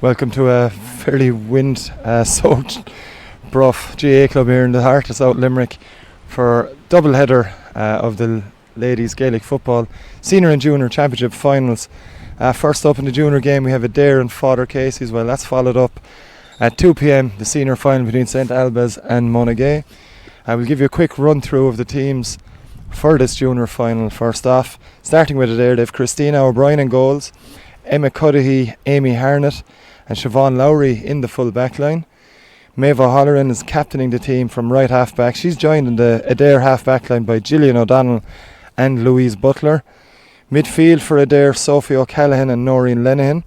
Welcome to a fairly wind-soaked Bruff GA club here in the heart of South Limerick for double header of the ladies Gaelic football senior and junior championship finals. First up in the junior game we have Adare and Father Casey's. Well, that's followed up at 2 p.m. the senior final between St Albans and Monaghan. I will give you a quick run through of the teams for this junior final. First off, starting with Adare, they have Christina O'Brien in goals, Emma Cudahy, Amy Harnett and Siobhan Lowry in the full back line. Maeve O'Halloran is captaining the team from right half back. She's joined in the Adare half back line by Gillian O'Donnell and Louise Butler. Midfield for Adare, Sophie O'Callaghan and Noreen Lenihan.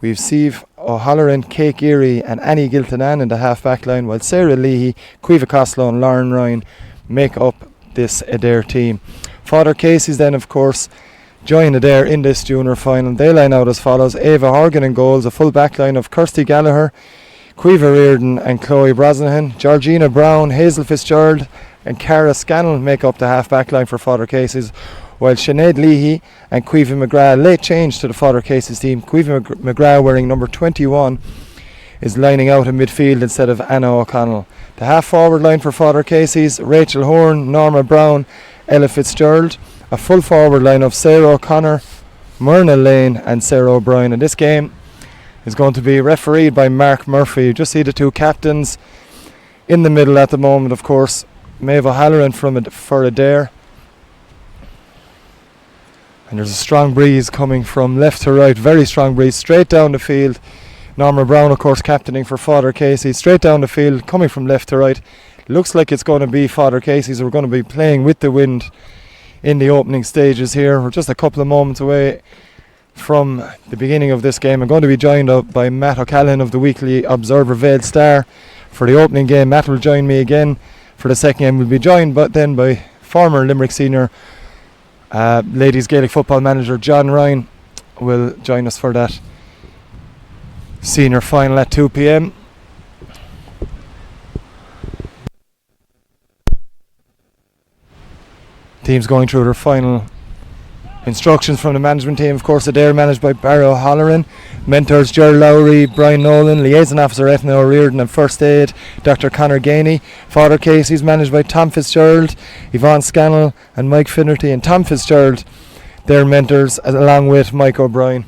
We've Sieve O'Halloran, Kate Geary and Annie Giltanan in the half back line, while Sarah Leahy, Quiva Costello and Lauren Ryan make up this Adare team. Father Casey's then of course join Adare in this junior final. They line out as follows: Ava Horgan in goals, a full back line of Kirsty Gallagher, Quiva Reardon and Chloe Brosnahan. Georgina Brown, Hazel Fitzgerald and Cara Scannell make up the half back line for Father Casey's, while Sinead Leahy and Quiva McGrath, late change to the Father Casey's team. Quiva McGrath, wearing number 21, is lining out in midfield instead of Anna O'Connell. The half forward line for Father Casey's: Rachel Horn, Norma Brown, Ella Fitzgerald. A full forward line of Sarah O'Connor, Myrna Lane and Sarah O'Brien. And this game is going to be refereed by Mark Murphy. You just see the two captains in the middle at the moment, of course. Maeve O'Halloran for Adare. And there's a strong breeze coming from left to right, very strong breeze, straight down the field. Norma Brown, of course, captaining for Father Casey, straight down the field, coming from left to right. Looks like it's going to be Father Casey's. We're going to be playing with the wind in the opening stages here. We're just a couple of moments away from the beginning of this game. I'm going to be joined up by Matt O'Callaghan of the Weekly Observer Vale Star for the opening game. Matt will join me again for the second game. We'll be joined then by former Limerick senior ladies Gaelic football manager John Ryan will join us for that senior final at 2 p.m. Teams going through their final instructions from the management team. Of course, Adare managed by Barry O'Halloran. Mentors Gerald Lowry, Brian Nolan. Liaison Officer Ethna O'Riordan and First Aid Dr. Conor Gainey. Father Casey's managed by Tom Fitzgerald, Yvonne Scannell and Mike Finnerty. And Tom Fitzgerald, their mentors, along with Mike O'Brien.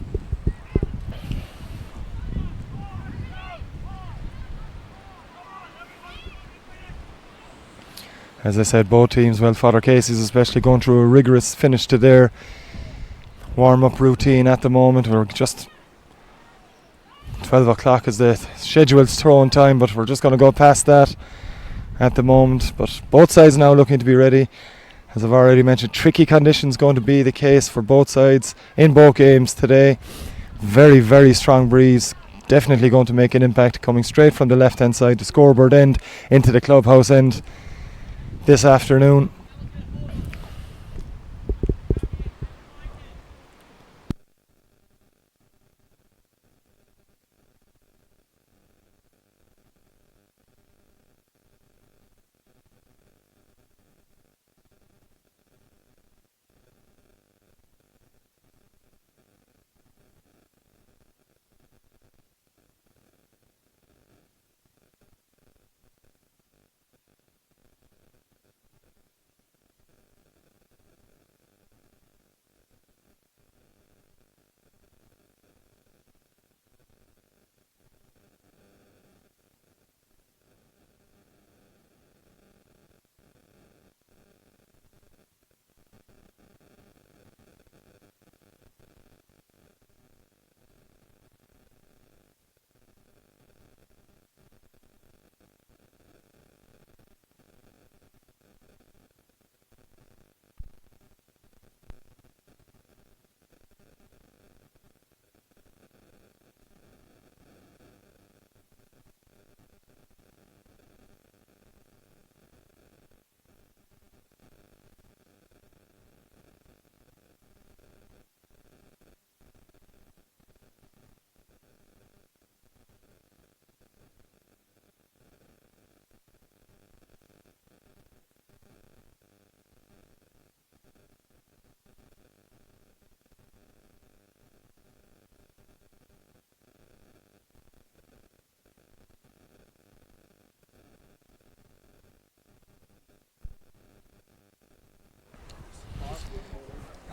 As I said, both teams, well, Father Casey's especially, going through a rigorous finish to their warm-up routine at the moment. We're just 12 o'clock is the scheduled throw-in time, but we're just going to go past that at the moment. But both sides now looking to be ready. As I've already mentioned, tricky conditions going to be the case for both sides in both games today. Very, very strong breeze. Definitely going to make an impact, coming straight from the left-hand side, the scoreboard end, into the clubhouse end this afternoon.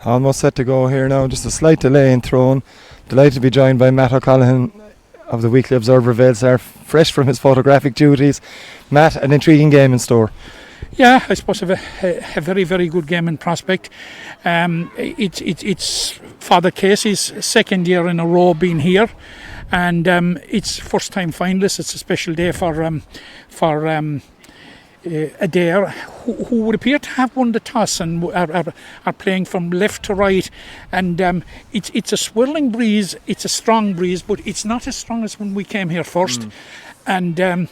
Almost set to go here now. Just a slight delay in throwing. Delighted to be joined by Matt O'Callaghan of the Weekly Observer Velsar, fresh from his photographic duties. Matt, an intriguing game in store. Yeah, I suppose a very, very good game in prospect. It's Father Casey's second year in a row being here, and it's first time finalists. It's a special day for Adare, who would appear to have won the toss and are playing from left to right, and it's a swirling breeze. It's a strong breeze, but it's not as strong as when we came here first, and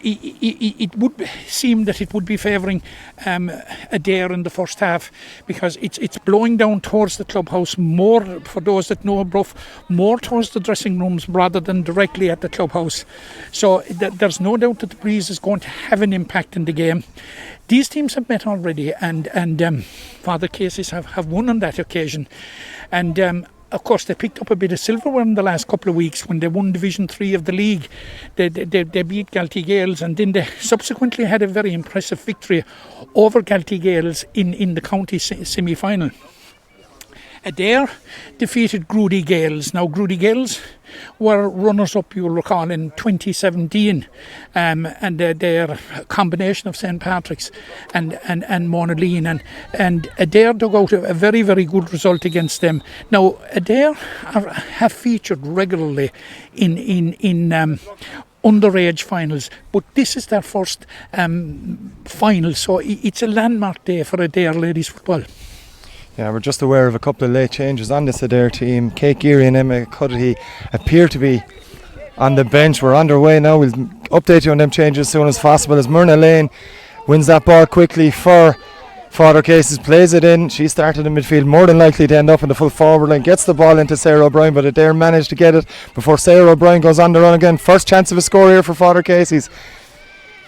it would seem that it would be favouring Adare in the first half, because it's blowing down towards the clubhouse more, for those that know Bruff, more towards the dressing rooms rather than directly at the clubhouse. So there's no doubt that the breeze is going to have an impact in the game. These teams have met already, and Father Casey's have won on that occasion, and of course, they picked up a bit of silverware in the last couple of weeks when they won Division 3 of the league. They beat Galtee Gales, and then they subsequently had a very impressive victory over Galtee Gales in the county semi-final. Adare defeated Groody Gales. Now, Groody Gales were runners-up, you'll recall, in 2017, and they're a combination of St. Patrick's and Monaleen, and Adare dug out a very, very good result against them. Now, Adare have featured regularly in underage finals, but this is their first final, so it's a landmark day for Adare ladies football. Yeah, we're just aware of a couple of late changes on this Adare team. Kate Geary and Emma Cuddihy appear to be on the bench. We're underway now. We'll update you on them changes as soon as possible, as Myrna Lane wins that ball quickly for Father Cases, plays it in. She started in midfield, more than likely to end up in the full forward line, gets the ball into Sarah O'Brien, but Adare managed to get it before Sarah O'Brien goes on the run again. First chance of a score here for Father Cases.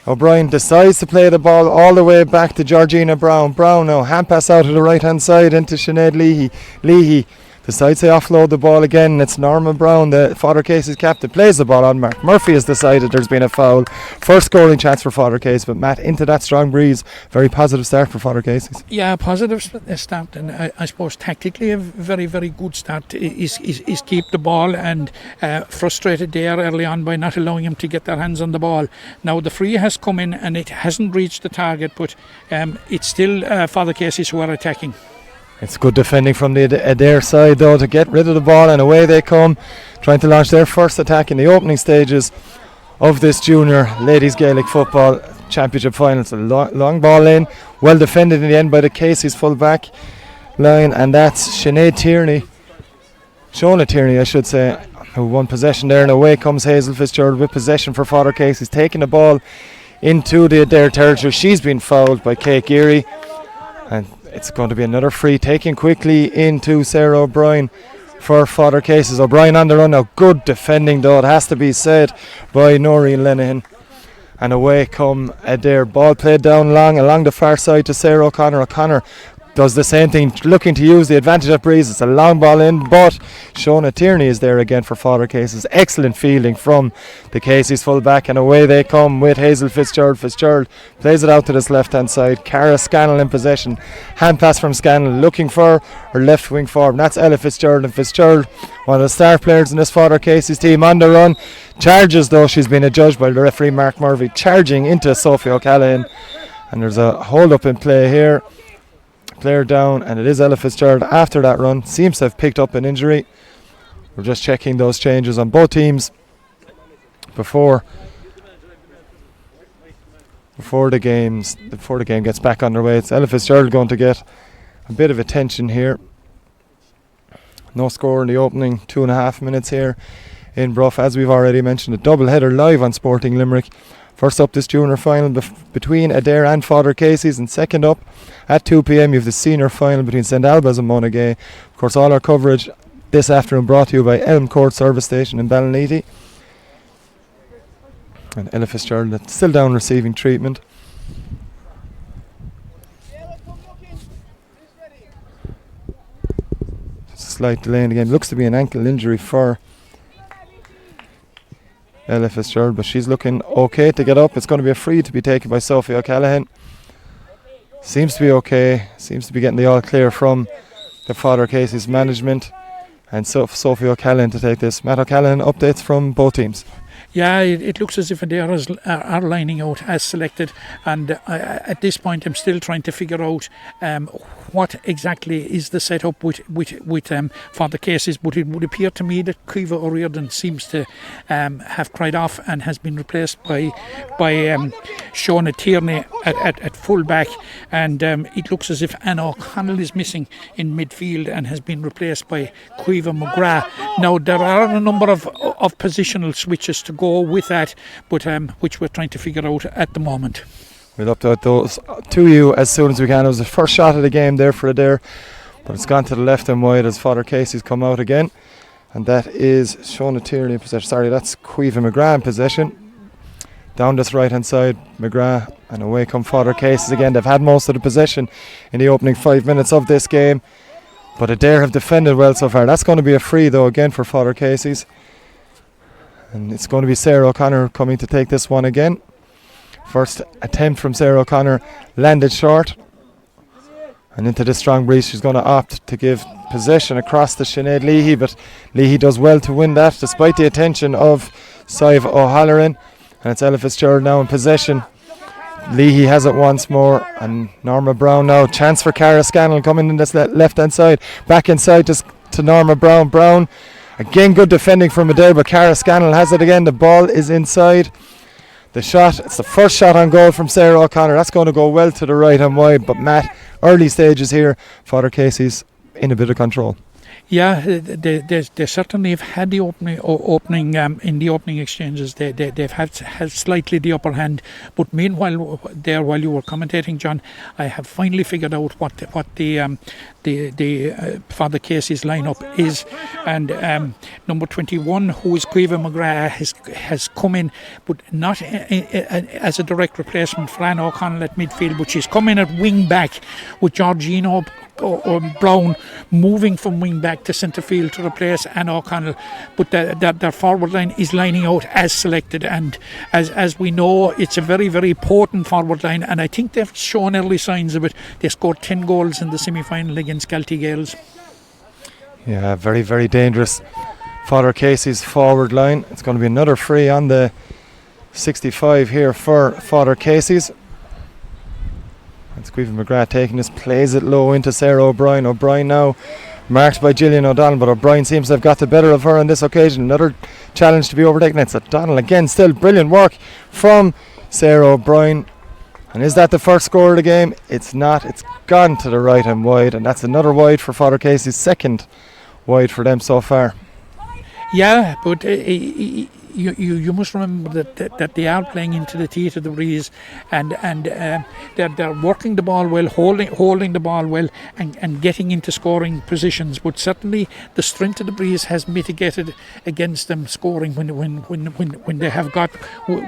O'Brien decides to play the ball all the way back to Georgina Brown. Brown now, hand pass out to the right hand side into Sinead Leahy. Leahy decides to offload the ball again. It's Norma Brown, the Father Cases captain, plays the ball on. Mark Murphy has decided there's been a foul. First scoring chance for Father Cases, but Matt, into that strong breeze, very positive start for Father Cases. Yeah, positive start, and I suppose tactically a very, very good start is keep the ball, and frustrated there early on by not allowing him to get their hands on the ball. Now the free has come in and it hasn't reached the target, but it's still Father Cases who are attacking. It's good defending from the Adare side though to get rid of the ball, and away they come, trying to launch their first attack in the opening stages of this junior ladies Gaelic football championship final. It's a long ball in, well defended in the end by the Casey's full back line, and that's Shona Tierney I should say, who won possession there, and away comes Hazel Fitzgerald with possession for Father Casey's, taking the ball into the Adare territory. She's been fouled by Kate Geary, and it's going to be another free, taken quickly into Sarah O'Brien for Father Cases. O'Brien on the run now, good defending though, it has to be said, by Noreen Lenihan. And away come Adare, ball played down long along the far side to Sarah O'Connor. O'Connor does the same thing, looking to use the advantage of breeze. It's a long ball in, but Shona Tierney is there again for Father Cases. Excellent fielding from the Casey's full back, and away they come with Hazel Fitzgerald. Fitzgerald plays it out to this left hand side. Cara Scannell in possession, hand pass from Scannell, looking for her left wing forward, and that's Ella Fitzgerald. And Fitzgerald, one of the star players in this Father Cases team, on the run, charges though. She's been adjudged by the referee Mark Murphy, charging into Sophie O'Callaghan, and there's a hold up in play here. Player down, and it is Ella Fitzgerald after that run. Seems to have picked up an injury. We're just checking those changes on both teams before the game gets back underway. It's Ella Fitzgerald going to get a bit of attention here. No score in the opening 2.5 minutes here in Bruff. As we've already mentioned, a double header live on Sporting Limerick. First up, this junior final between Adare and Father Cases, and second up at 2 p.m. you have the senior final between St Albans and Monaghan. Of course, all our coverage this afternoon brought to you by Elm Court Service Station in Ballinity. And Ella Fitzgerald still down receiving treatment. Just a slight delay in the game. Looks to be an ankle injury for Ella Fitzgerald, but she's looking okay to get up. It's going to be a free to be taken by Sophie O'Callaghan. Seems to be okay. Seems to be getting the all clear from the Father Casey's management and Sophie O'Callaghan to take this. Matt O'Callaghan, updates from both teams. Yeah, it looks as if Adare are lining out as selected, and at this point I'm still trying to figure out what exactly is the setup with for the cases, but it would appear to me that Caoimhe O'Riordan seems to have cried off and has been replaced by Shona Tierney at full back, and it looks as if Anna O'Connell is missing in midfield and has been replaced by Caoimhe McGrath. Now there are a number of positional switches to go with that, but which we're trying to figure out at the moment. We'll update those to you as soon as we can. It was the first shot of the game there for Adare, but it's gone to the left and wide as Father Casey's come out again, and that is Shona Tierney in possession. Sorry, that's Caoimhe McGrath in possession. Down this right hand side, McGrath, and away come Father Casey's again. They've had most of the possession in the opening 5 minutes of this game, but Adare have defended well so far. That's going to be a free though again for Father Casey's, and it's going to be Sarah O'Connor coming to take this one again. First attempt from Sarah O'Connor landed short, and into this strong breeze she's going to opt to give possession across to Sinead Leahy, but Leahy does well to win that despite the attention of Sive O'Halloran, and it's Ella Fitzgerald now in possession. Leahy has it once more, and Norma Brown now. Chance for Cara Scannell coming in this left hand side, back inside to Norma Brown. Brown again, good defending from Adare, but Cara Scannell has it again. The ball is inside. The shot, it's the first shot on goal from Sarah O'Connor. That's going to go well to the right and wide, but Matt, early stages here, Father Casey's in a bit of control. Yeah, they certainly have had the opening in the opening exchanges. They've had slightly the upper hand, but meanwhile, there while you were commentating, John, I have finally figured out what the Father Casey's lineup is, and number 21, who is Caoimhe McGrath, has come in, but not as a direct replacement for Anna O'Connell at midfield, but she's come in at wing back with Georgina or Brown moving from wing back to centre field to replace Anna O'Connell, but their forward line is lining out as selected, and as we know, it's a very, very potent forward line, and I think they've shown early signs of it. They scored 10 goals in the semi-final against Galtee Gales. Yeah, very, very dangerous Father Casey's forward line. It's going to be another free on the 65 here for Father Casey's. It's Caoimhe McGrath taking this, plays it low into Sarah O'Brien. O'Brien now marked by Gillian O'Donnell, but O'Brien seems to have got the better of her on this occasion. Another challenge to be overtaken. It's O'Donnell again, still brilliant work from Sarah O'Brien. And is that the first score of the game? It's not. It's gone to the right and wide, and that's another wide for Father Casey's, second wide for them so far. Yeah, but you must remember that they are playing into the teeth of the breeze, and they're working the ball well, holding the ball well, and getting into scoring positions. But certainly the strength of the breeze has mitigated against them scoring when they have got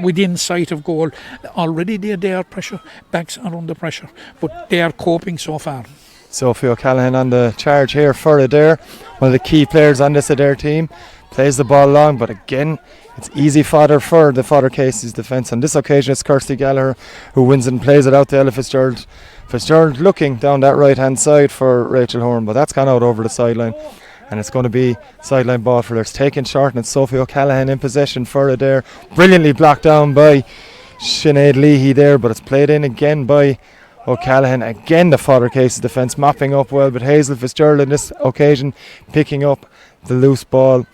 within sight of goal. Already they are pressure, backs are under pressure, but they are coping so far. Sophie O'Callaghan on the charge here for Adare, one of the key players on this Adare team. Plays the ball long, but again, it's easy fodder for the Father Casey's defence. On this occasion, it's Kirsty Gallagher who wins it and plays it out to Ella Fitzgerald. Fitzgerald looking down that right-hand side for Rachel Horn, but that's gone out over the sideline. And it's going to be sideline ball for her. It's taken short, and it's Sophie O'Callaghan in possession for Adare. Brilliantly blocked down by Sinead Leahy there, but it's played in again by O'Callaghan. Again, the Father Casey's defence mopping up well, but Hazel Fitzgerald on this occasion picking up the loose ball.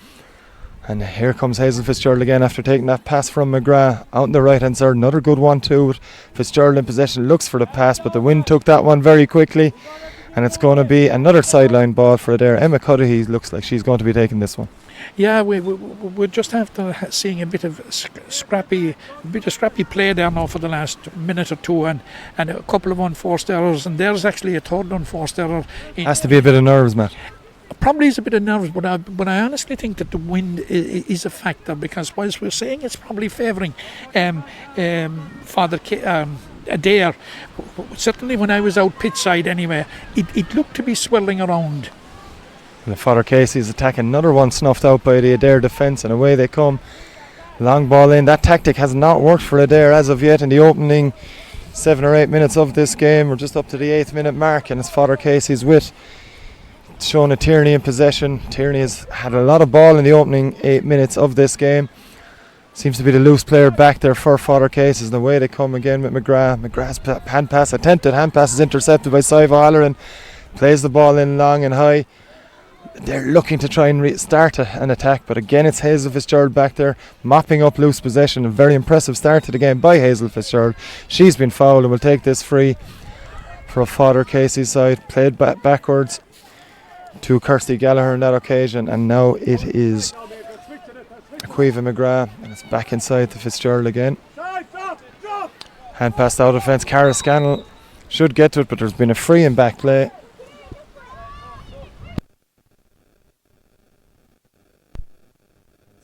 And here comes Hazel Fitzgerald again after taking that pass from McGrath out on the right hand side. Another good one too. Fitzgerald in possession, looks for the pass, but the wind took that one very quickly, and it's going to be another sideline ball for Adare. Emma Cudahy looks like she's going to be taking this one. Yeah, we just after seeing a bit of scrappy play there now for the last minute or two, and a couple of unforced errors, and there's actually a third unforced error. Has to be a bit of nerves, Matt. Probably is a bit of nerves, but I honestly think that the wind is a factor, because whilst we're saying it's probably favouring Father Adare, certainly when I was out pitch side anyway, it looked to be swirling around. And Father Casey's attacking, another one snuffed out by the Adare defence, and away they come. Long ball in. That tactic has not worked for Adare as of yet in the opening 7 or 8 minutes of this game. We're just up to the 8th minute mark, and it's Father Casey's with showing a Tierney in possession. Tierney has had a lot of ball in the opening 8 minutes of this game. Seems to be the loose player back there for Father Cases. And the way they come again with McGrath. McGrath's attempted hand pass is intercepted by Siva Halloran. Plays the ball in long and high. They're looking to try and start an attack, but again it's Hazel Fitzgerald back there mopping up loose possession. A very impressive start to the game by Hazel Fitzgerald. She's been fouled and will take this free for a Father Casey's side. Played backwards to Kirsty Gallagher on that occasion, and now it is Quiva McGrath, and it's back inside to Fitzgerald again. Hand passed out of fence. Cara Scannell should get to it, but there's been a free and back play.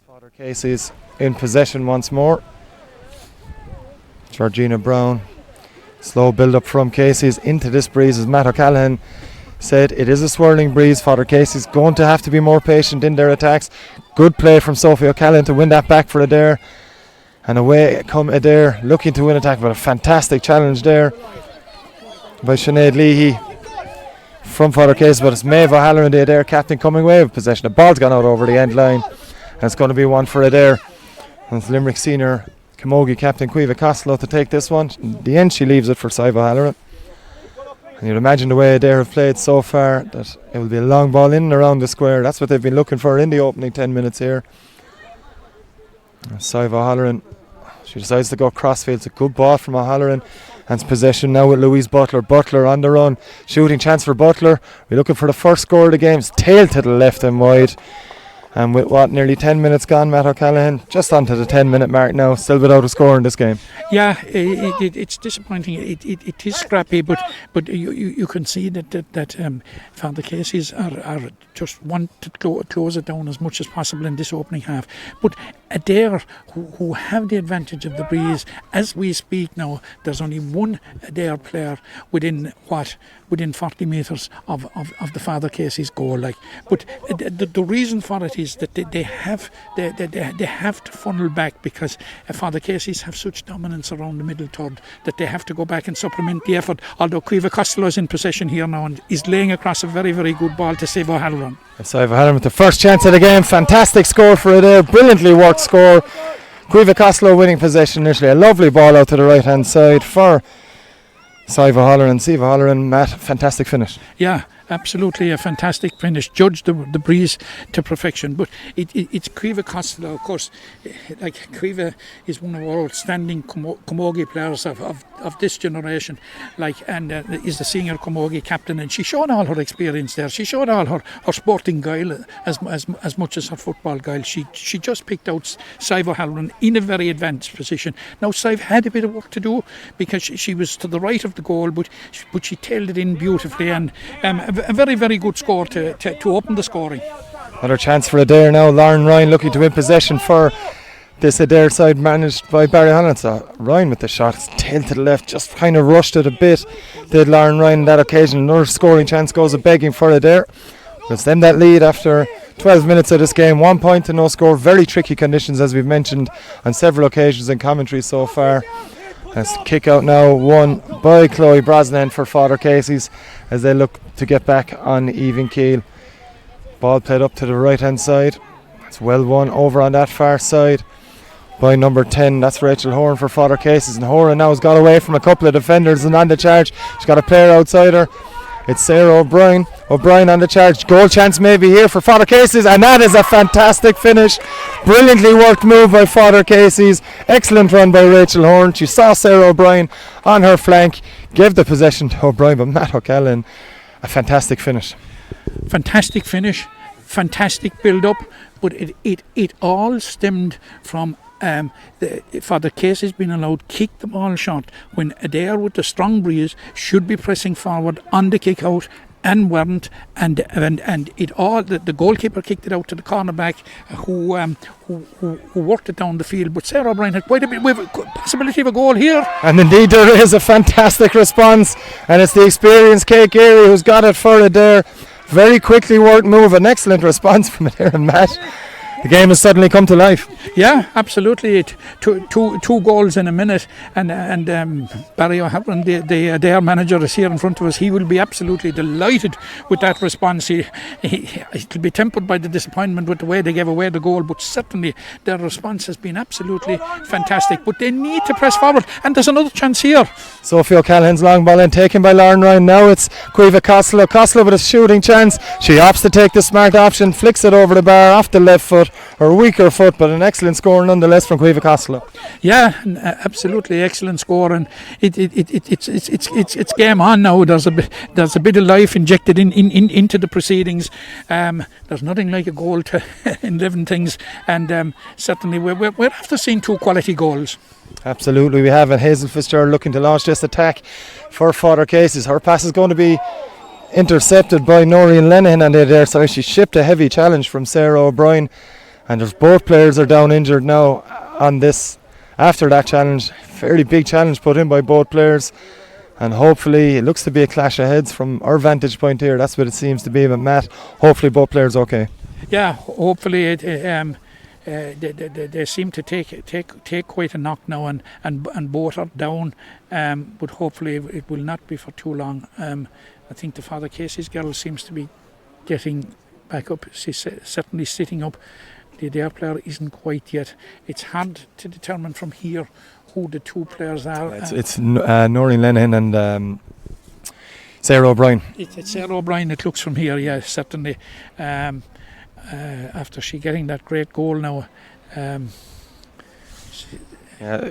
Father Casey's in possession once more. Georgina Brown. Slow build up from Casey's into this breeze, as Matt O'Callaghan said. It is a swirling breeze. Father Casey's going to have to be more patient in their attacks. Good play from Sophie O'Callaghan to win that back for Adare. And away come Adare, looking to win attack, but a fantastic challenge there by Sinead Leahy from Father Casey. But it's Maeve O'Halloran, the Adare captain, coming away with possession. The ball's gone out over the end line, and it's going to be one for Adare. And it's Limerick senior Camogie captain Quiva Costello to take this one. In the end, she leaves it for Siva Halloran. And you'd imagine the way they have played so far that it will be a long ball in and around the square. That's what they've been looking for in the opening 10 minutes here. Siva O'Halloran, she decides to go crossfield. It's a good ball from O'Halloran, and it's possession now with Louise Butler. Butler on the run, shooting chance for Butler. We're looking for the first score of the game. It's tailed to the left and wide. And with nearly 10 minutes gone, Matt O'Callaghan just onto the 10-minute mark now, still without a score in this game. Yeah, it's disappointing. It is scrappy, but you can see that Father Casey's are just want to close it down as much as possible in this opening half. But Adare, who have the advantage of the breeze, as we speak now, there's only one Adare player within 40 metres of the Father Casey's goal. But the reason for it is that they have to funnel back, because Father Casey's have such dominance around the middle third that they have to go back and supplement the effort. Although Quiva Costello is in possession here now and is laying across a very, very good ball to Siva O'Halloran. Siva O'Halloran with the first chance of the game. Fantastic score for Adare. Brilliantly worked score. Quiva Costello winning possession initially. A lovely ball out to the right hand side for Siva O'Halloran. Siva O'Halloran, Matt, fantastic finish. Yeah, absolutely a fantastic finish. Judged the breeze to perfection. But it's Quiva Costello, of course. Quiva is one of our outstanding camogie players of this generation. And is the senior camogie captain, and she showed all her experience there. She showed all her sporting guile as much as her football guile. She just picked out Siva O'Halloran in a very advanced position. Now Siva had a bit of work to do, because she was to the right of the goal, but she tailed it in beautifully, and a very, very good score to open the scoring. Another chance for Adare now. Lauren Ryan looking to win possession for this Adare side, managed by Barry Holland. So Ryan with the shot, it's tailed to the left, just kind of rushed it a bit, did Lauren Ryan on that occasion. Another scoring chance goes a begging for Adare. It's them that lead after 12 minutes of this game. 1 point to no score. Very tricky conditions, as we've mentioned on several occasions in commentary so far. As kick out now, won by Chloe Brosnan for Father Casey's, as they look to get back on even keel. Ball played up to the right hand side. It's well won over on that far side by number 10. That's Rachel Horan for Father Casey's, and Horan now has got away from a couple of defenders and on the charge. She's got a player outside her. It's Sarah O'Brien. O'Brien on the charge. Goal chance maybe here for Father Casey's, and that is a fantastic finish. Brilliantly worked move by Father Casey's. Excellent run by Rachel Horn. She saw Sarah O'Brien on her flank, gave the possession to O'Brien, but Matt O'Callaghan, a fantastic finish. Fantastic finish, fantastic build up, but it all stemmed from Father Casey's been allowed to kick the ball shot when Adare, with the strong breeze, should be pressing forward on the kick out, and weren't, and it all the goalkeeper kicked it out to the cornerback who worked it down the field. But Sarah O'Brien had quite a bit with a possibility of a goal here, and indeed there is a fantastic response, and it's the experienced Kate Geary who's got it for Adare. Very quickly worked move, an excellent response from Adare and Matt. The game has suddenly come to life. Yeah, absolutely. Two goals in a minute, and Barry O'Halloran, their manager, is here in front of us. He will be absolutely delighted with that response. He'll be tempered by the disappointment with the way they gave away the goal, but certainly their response has been absolutely fantastic. But they need to press forward, and there's another chance here. Sophie O'Callaghan's long ball in, taken by Lauren Ryan. Now it's Caoimhe Costello. Costello with a shooting chance. She opts to take the smart option, flicks it over the bar off the left foot, her weaker foot, but an excellent score nonetheless from Caoimhe Costello. Yeah, absolutely excellent score, and it's game on now. There's a bit of life injected into the proceedings. There's nothing like a goal to enliven things, and certainly we're after seeing two quality goals. Absolutely, we have, and Hazel Fitzgerald looking to launch this attack for Father Casey's. Her pass is going to be intercepted by Noreen Lenihan, and there, so she shipped a heavy challenge from Sarah O'Brien, and there's both players are down injured now on this after that challenge. Fairly big challenge put in by both players, and hopefully it looks to be a clash of heads from our vantage point here. That's what it seems to be, but Matt, hopefully both players okay. Yeah, hopefully they seem to take quite a knock now, and both are down, but hopefully it will not be for too long. I think the Father Casey's girl seems to be getting back up. She's certainly sitting up. The Adare player isn't quite yet. It's hard to determine from here who the two players are. It's Noreen Lenihan and Sarah O'Brien. It's Sarah O'Brien, it looks from here, yeah, certainly. After she getting that great goal now.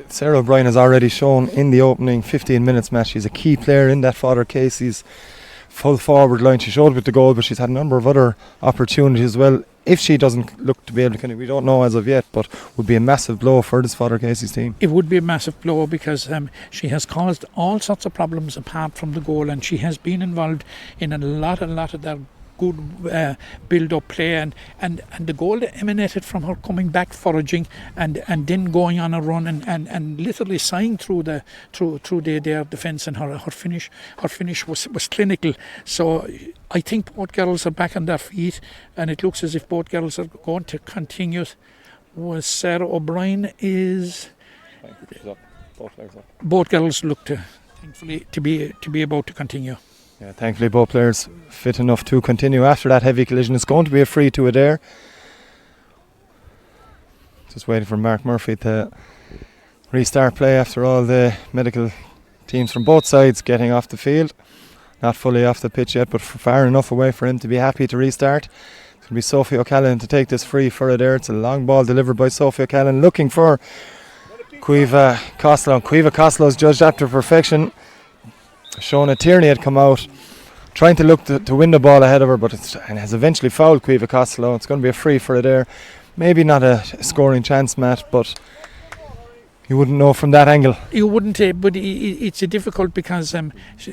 Sarah O'Brien has already shown in the opening 15 minutes match she's a key player in that Father Casey's full forward line. She showed with the goal, but she's had a number of other opportunities as well. If she doesn't look to be able to, we don't know as of yet, but would be a massive blow for this Father Casey's team. It would be a massive blow because she has caused all sorts of problems apart from the goal, and she has been involved in a lot of their good build-up play, and the goal emanated from her coming back foraging and then going on a run and literally sighing through their defence, and her finish was clinical. So I think both girls are back on their feet, and it looks as if both girls are going to continue. Was Sarah O'Brien is both girls look to thankfully to be about to continue. Yeah, thankfully both players fit enough to continue after that heavy collision. It's going to be a free to Adare. Just waiting for Mark Murphy to restart play after all the medical teams from both sides getting off the field. Not fully off the pitch yet, but far enough away for him to be happy to restart. It's going to be Sophie O'Callaghan to take this free for Adare. It's a long ball delivered by Sophie O'Callaghan looking for Caoimhe Costello. Caoimhe Costello is judged after perfection. Shona Tierney had come out trying to look to win the ball ahead of her, but and has eventually fouled Caoimhe Costello. It's going to be a free for Adare. Maybe not a scoring chance, Matt, but you wouldn't know from that angle. You wouldn't, but it's difficult because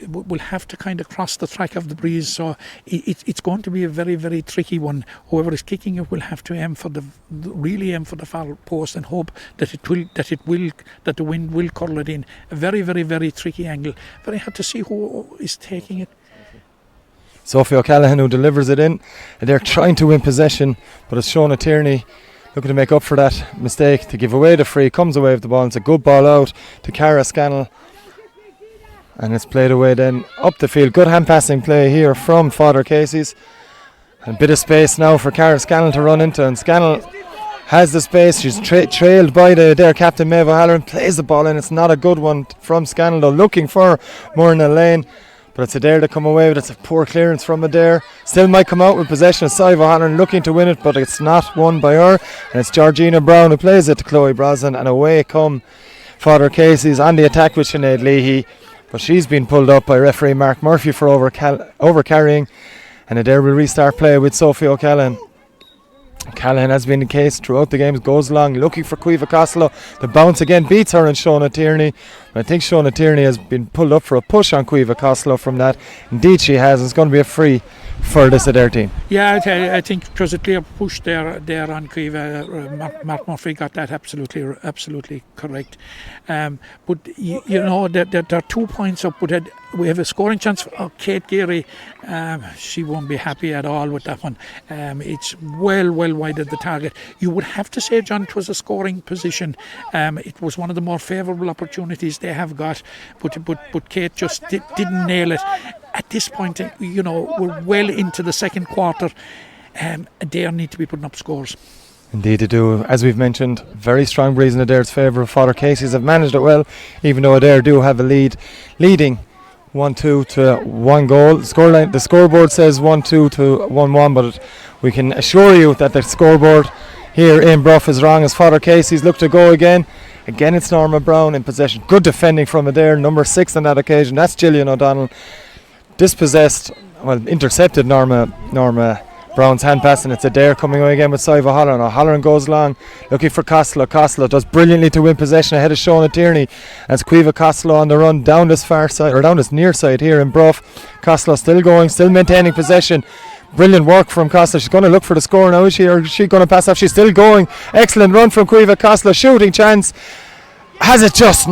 we'll have to kind of cross the track of the breeze, so it's going to be a very, very tricky one. Whoever is kicking it will have to aim for the far post and hope that the wind will curl it in. A very, very, very tricky angle. Very hard to see who is taking it. Sophie O'Callaghan who delivers it in, and they're trying to win possession, but it's Shona Tierney looking to make up for that mistake to give away the free. Comes away with the ball. It's a good ball out to Cara Scannell, and it's played away then up the field. Good hand passing play here from Father Casey's, and a bit of space now for Cara Scannell to run into, and Scannell has the space. She's trailed by their captain Maeve O'Halloran, plays the ball in. It's not a good one from Scannell though, looking for Myrna Lane, but it's Adare to come away with it. It's a poor clearance from Adare. Still might come out with possession of Sive O'Halloran looking to win it, but it's not won by her, and it's Georgina Brown who plays it to Chloe Brosnan, and away come Father Casey's on the attack with Sinead Leahy, but she's been pulled up by referee Mark Murphy for over-carrying, and Adare will restart play with Sophie O'Callaghan. O'Callaghan has been the case throughout the games, goes long looking for Caoimhe Costello. The bounce again beats her and Shona Tierney, I think Shona Tierney has been pulled up for a push on Caoimhe Costello from that. Indeed she has. It's going to be a free for this Adare team. Yeah, I think it was a clear push there on Caoimhe. Mark Murphy got that absolutely correct. But you know, there are 2 points up, but we have a scoring chance for Kate Geary. She won't be happy at all with that one. It's well wide of the target. You would have to say, John, it was a scoring position. It was one of the more favourable opportunities they have got, but Kate just didn't nail it. At this point, you know, we're well into the second quarter. Adare need to be putting up scores. Indeed they do. As we've mentioned, very strong breeze in Adare's favour. Father Casey's have managed it well, even though Adare do have a leading 1-2 to 1 goal. The scoreboard says 1-2 to 1-1, but we can assure you that the scoreboard here in Bruff is wrong, as Father Casey's look to go again. Again, it's Norma Brown in possession. Good defending from Adare, number 6 on that occasion. That's Gillian O'Donnell. Intercepted Norma Brown's hand pass, and it's Adare coming away again with Siva O'Halloran. O'Halloran goes long, looking for Costello. Costello does brilliantly to win possession ahead of Shona Tierney, as Caoimhe Costello on the run down this far side, or down this near side here in Bruff. Costello still going, still maintaining possession. Brilliant work from Costello. She's going to look for the score now, is she, or is she going to pass off? She's still going. Excellent run from Caoimhe Costello, shooting chance. Has it just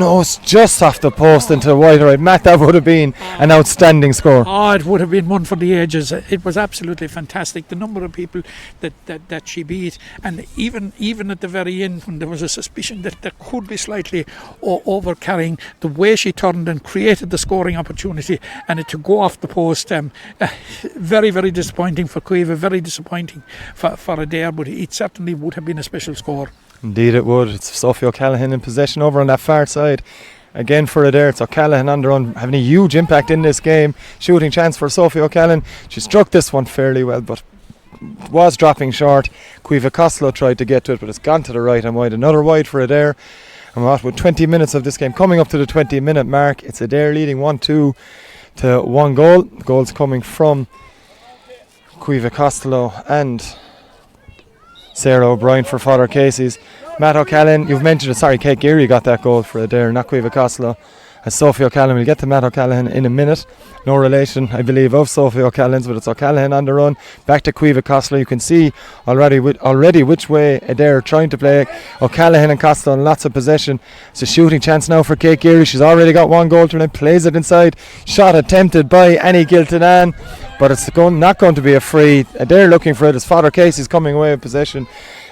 off the post into the wide right. Matt, that would have been an outstanding score. Oh, it would have been one for the ages. It was absolutely fantastic. The number of people that she beat, and even at the very end, when there was a suspicion that there could be slightly over-carrying, the way she turned and created the scoring opportunity, and it to go off the post, very disappointing for Caoimhe, very disappointing for Adare, but it certainly would have been a special score. Indeed it would. It's Sophie O'Callaghan in possession over on that far side. Again for Adare, it's O'Callaghan on the run, having a huge impact in this game. Shooting chance for Sophie O'Callaghan. She struck this one fairly well, but was dropping short. Caoimhe Costello tried to get to it, but it's gone to the right and wide. Another wide for Adare. And with 20 minutes of this game coming up to the 20-minute mark, it's Adare leading 1-2 to 1 goal. The goals coming from Caoimhe Costello and Sarah O'Brien for Father Casey's. Matt O'Callaghan, you've mentioned it, sorry, Kate Geary got that goal for Adare, not Caoimhe Costello. As Sophie O'Callaghan, we'll get to Matt O'Callaghan in a minute. No relation, I believe, of Sophie O'Callaghan's, but it's O'Callaghan on the run. Back to Caoimhe Costello. You can see already which way Adare are trying to play. O'Callaghan and Costello in lots of possession. It's a shooting chance now for Kate Geary. She's already got 1 goal tonight, plays it inside. Shot attempted by Annie Giltinan, but it's not going to be a free. Adare looking for it as Father Casey's coming away with possession.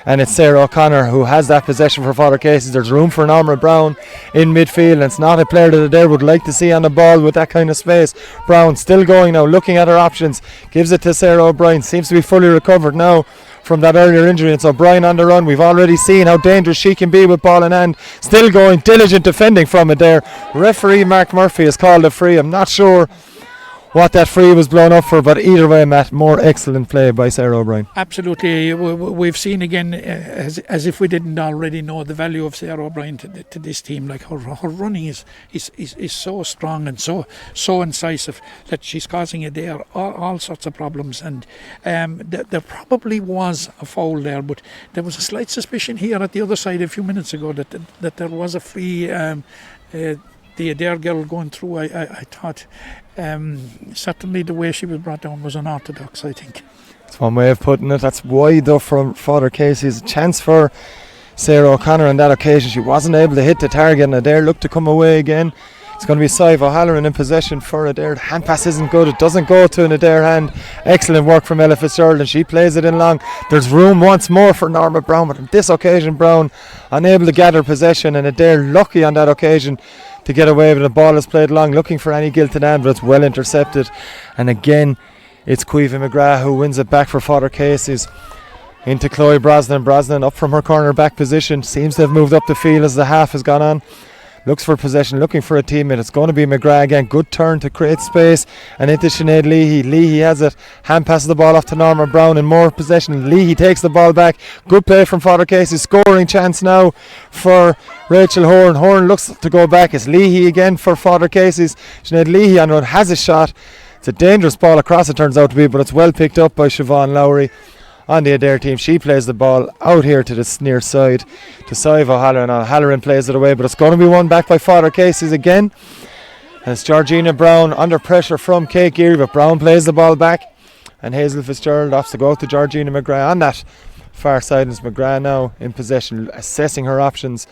And it's Sarah O'Connor who has that possession for Father Casey. There's room for Norma Brown in midfield, and it's not a player that Adare would like to see on the ball with that kind of space. Brown still going now, looking at her options, gives it to Sarah O'Brien. Seems to be fully recovered now from that earlier injury. It's O'Brien on the run. We've already seen how dangerous she can be with ball in hand. Still going, diligent defending from Adare. Referee Mark Murphy has called a free. I'm not sure what that free was blown up for, but either way, Matt, more excellent play by Sarah O'Brien. Absolutely. We've seen again, as if we didn't already know, the value of Sarah O'Brien to this team. Like her running is so strong and so incisive that she's causing Adare all sorts of problems. And there probably was a foul there, but there was a slight suspicion here at the other side a few minutes ago that there was a free. The Adare girl going through, I thought certainly the way she was brought down was unorthodox, I think. That's one way of putting it. That's wide though from Father Casey's. A chance for Sarah O'Connor on that occasion. She wasn't able to hit the target, and Adare looked to come away again. It's going to be Siva O'Halloran in possession for Adare. The hand pass isn't good. It doesn't go to an Adare hand. Excellent work from Ella Fitzgerald, and she plays it in long. There's room once more for Norma Brown, but on this occasion Brown unable to gather possession, and Adare lucky on that occasion to get away with it. The ball is played long, looking for Annie Giltinan, but it's well intercepted. And again, it's Caoimhe McGrath who wins it back for Father Casey's. Into Chloe Brosnan. Brosnan up from her corner back position. Seems to have moved up the field as the half has gone on. Looks for possession, looking for a teammate. It's going to be McGrath again. Good turn to create space. And into Sinead Leahy. Leahy has it. Hand passes the ball off to Norma Brown in more possession. Leahy takes the ball back. Good play from Father Casey. Scoring chance now for Rachel Horn. Horn looks to go back. It's Leahy again for Father Casey's. Sinead Leahy on the run has a shot. It's a dangerous ball across, it turns out to be, but it's well picked up by Siobhan Lowry. on the Adare team. She plays the ball out here to the near side to Sive O'Halloran. O'Halloran plays it away, but it's going to be won back by Father Casey's again. And it's Georgina Brown under pressure from Kate Geary, but Brown plays the ball back, and Hazel Fitzgerald offs to go out to Georgina McGrath on that far side. It's McGrath now in possession, assessing her options.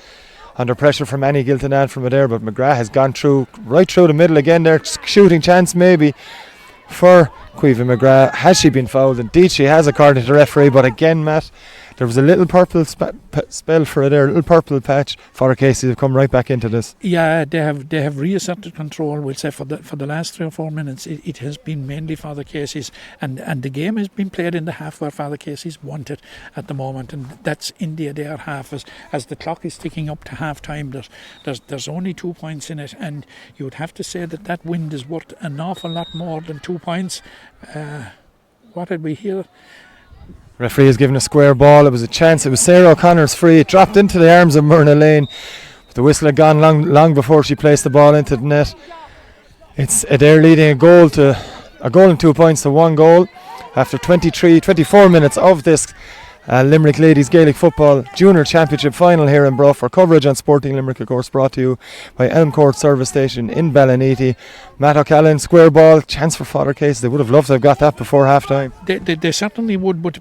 Under pressure from Annie Giltinan from Adare, but McGrath has gone right through the middle again there. Shooting chance maybe for Caoimhe McGrath. Has she been fouled? Indeed she has, according to the referee, but again, Matt, there was a little purple spell for Adare, a little purple patch. Father Casey have come right back into this. Yeah, they have reasserted control. We'll say for the last 3 or 4 minutes, it has been mainly Father Casey's, and the game has been played in the half where Father Casey's won it at the moment, and that's in the Adare half. As the clock is ticking up to half time, there's only 2 points in it, and you would have to say that win is worth an awful lot more than 2 points. What did we hear? Referee has given a square ball. It was a chance. It was Sarah O'Connor's free. It dropped into the arms of Myrna Lane. But the whistle had gone long before she placed the ball into the net. It's Adare leading a goal and 2 points to 1 goal after 24 minutes of this Limerick Ladies Gaelic Football Junior Championship final here in Bruff. For coverage on Sporting Limerick, of course, brought to you by Elm Court Service Station in Ballinety. Matt O'Callaghan, square ball, chance for Father Casey. They would have loved to have got that before half time. They certainly would, but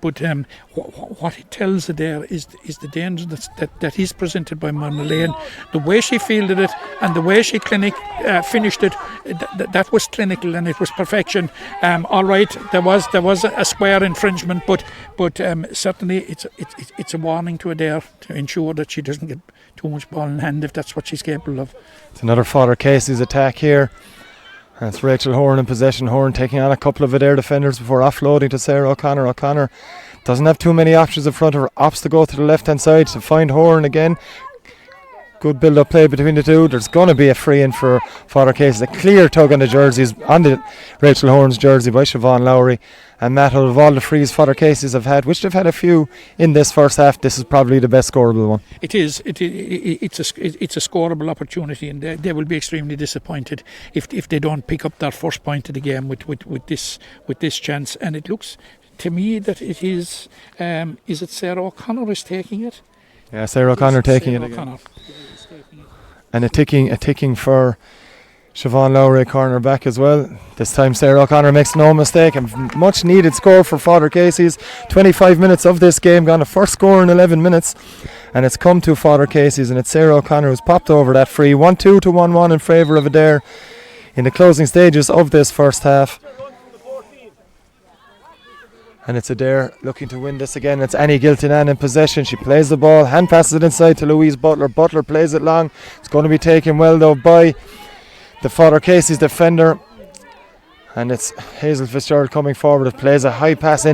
what it tells there is the danger that is presented by Myrna Lane. The way she fielded it and the way she finished it, that was clinical and it was perfection. All right, there was a square infringement, but certainly it's a warning to Adare to ensure that she doesn't get too much ball in hand if that's what she's capable of. It's another Father Casey's attack here. And it's Rachel Horan in possession. Horan taking on a couple of Adare defenders before offloading to Sarah O'Connor. O'Connor doesn't have too many options in front of her. Opts to go to the left hand side to find Horan again. Good build-up play between the two. There's going to be a free in for Father Casey. A clear tug on the jerseys, on the Rachel Horan's jersey by Siobhan Lowry. And Matt, out of all the frees Father Casey's have had, which they've had a few in this first half, this is probably the best scoreable one. It is. It's a scoreable opportunity, and they will be extremely disappointed if they don't pick up their first point of the game with this chance. And it looks to me that it is. Is it Sarah O'Connor is taking it? Yeah, Sarah O'Connor taking it again. And a ticking for Siobhan Lowry, corner back as well. This time Sarah O'Connor makes no mistake. A much needed score for Father Casey's. 25 minutes of this game gone. A first score in 11 minutes. And it's come to Father Casey's, and it's Sarah O'Connor who's popped over that free. 1-2 to 1-1 in favour of Adare in the closing stages of this first half. And it's Adare looking to win this again. It's Annie Giltinan in possession. She plays the ball, hand passes it inside to Louise Butler. Butler plays it long. It's going to be taken well though by the Father Casey's defender. And it's Hazel Fitzgerald coming forward. It plays a high pass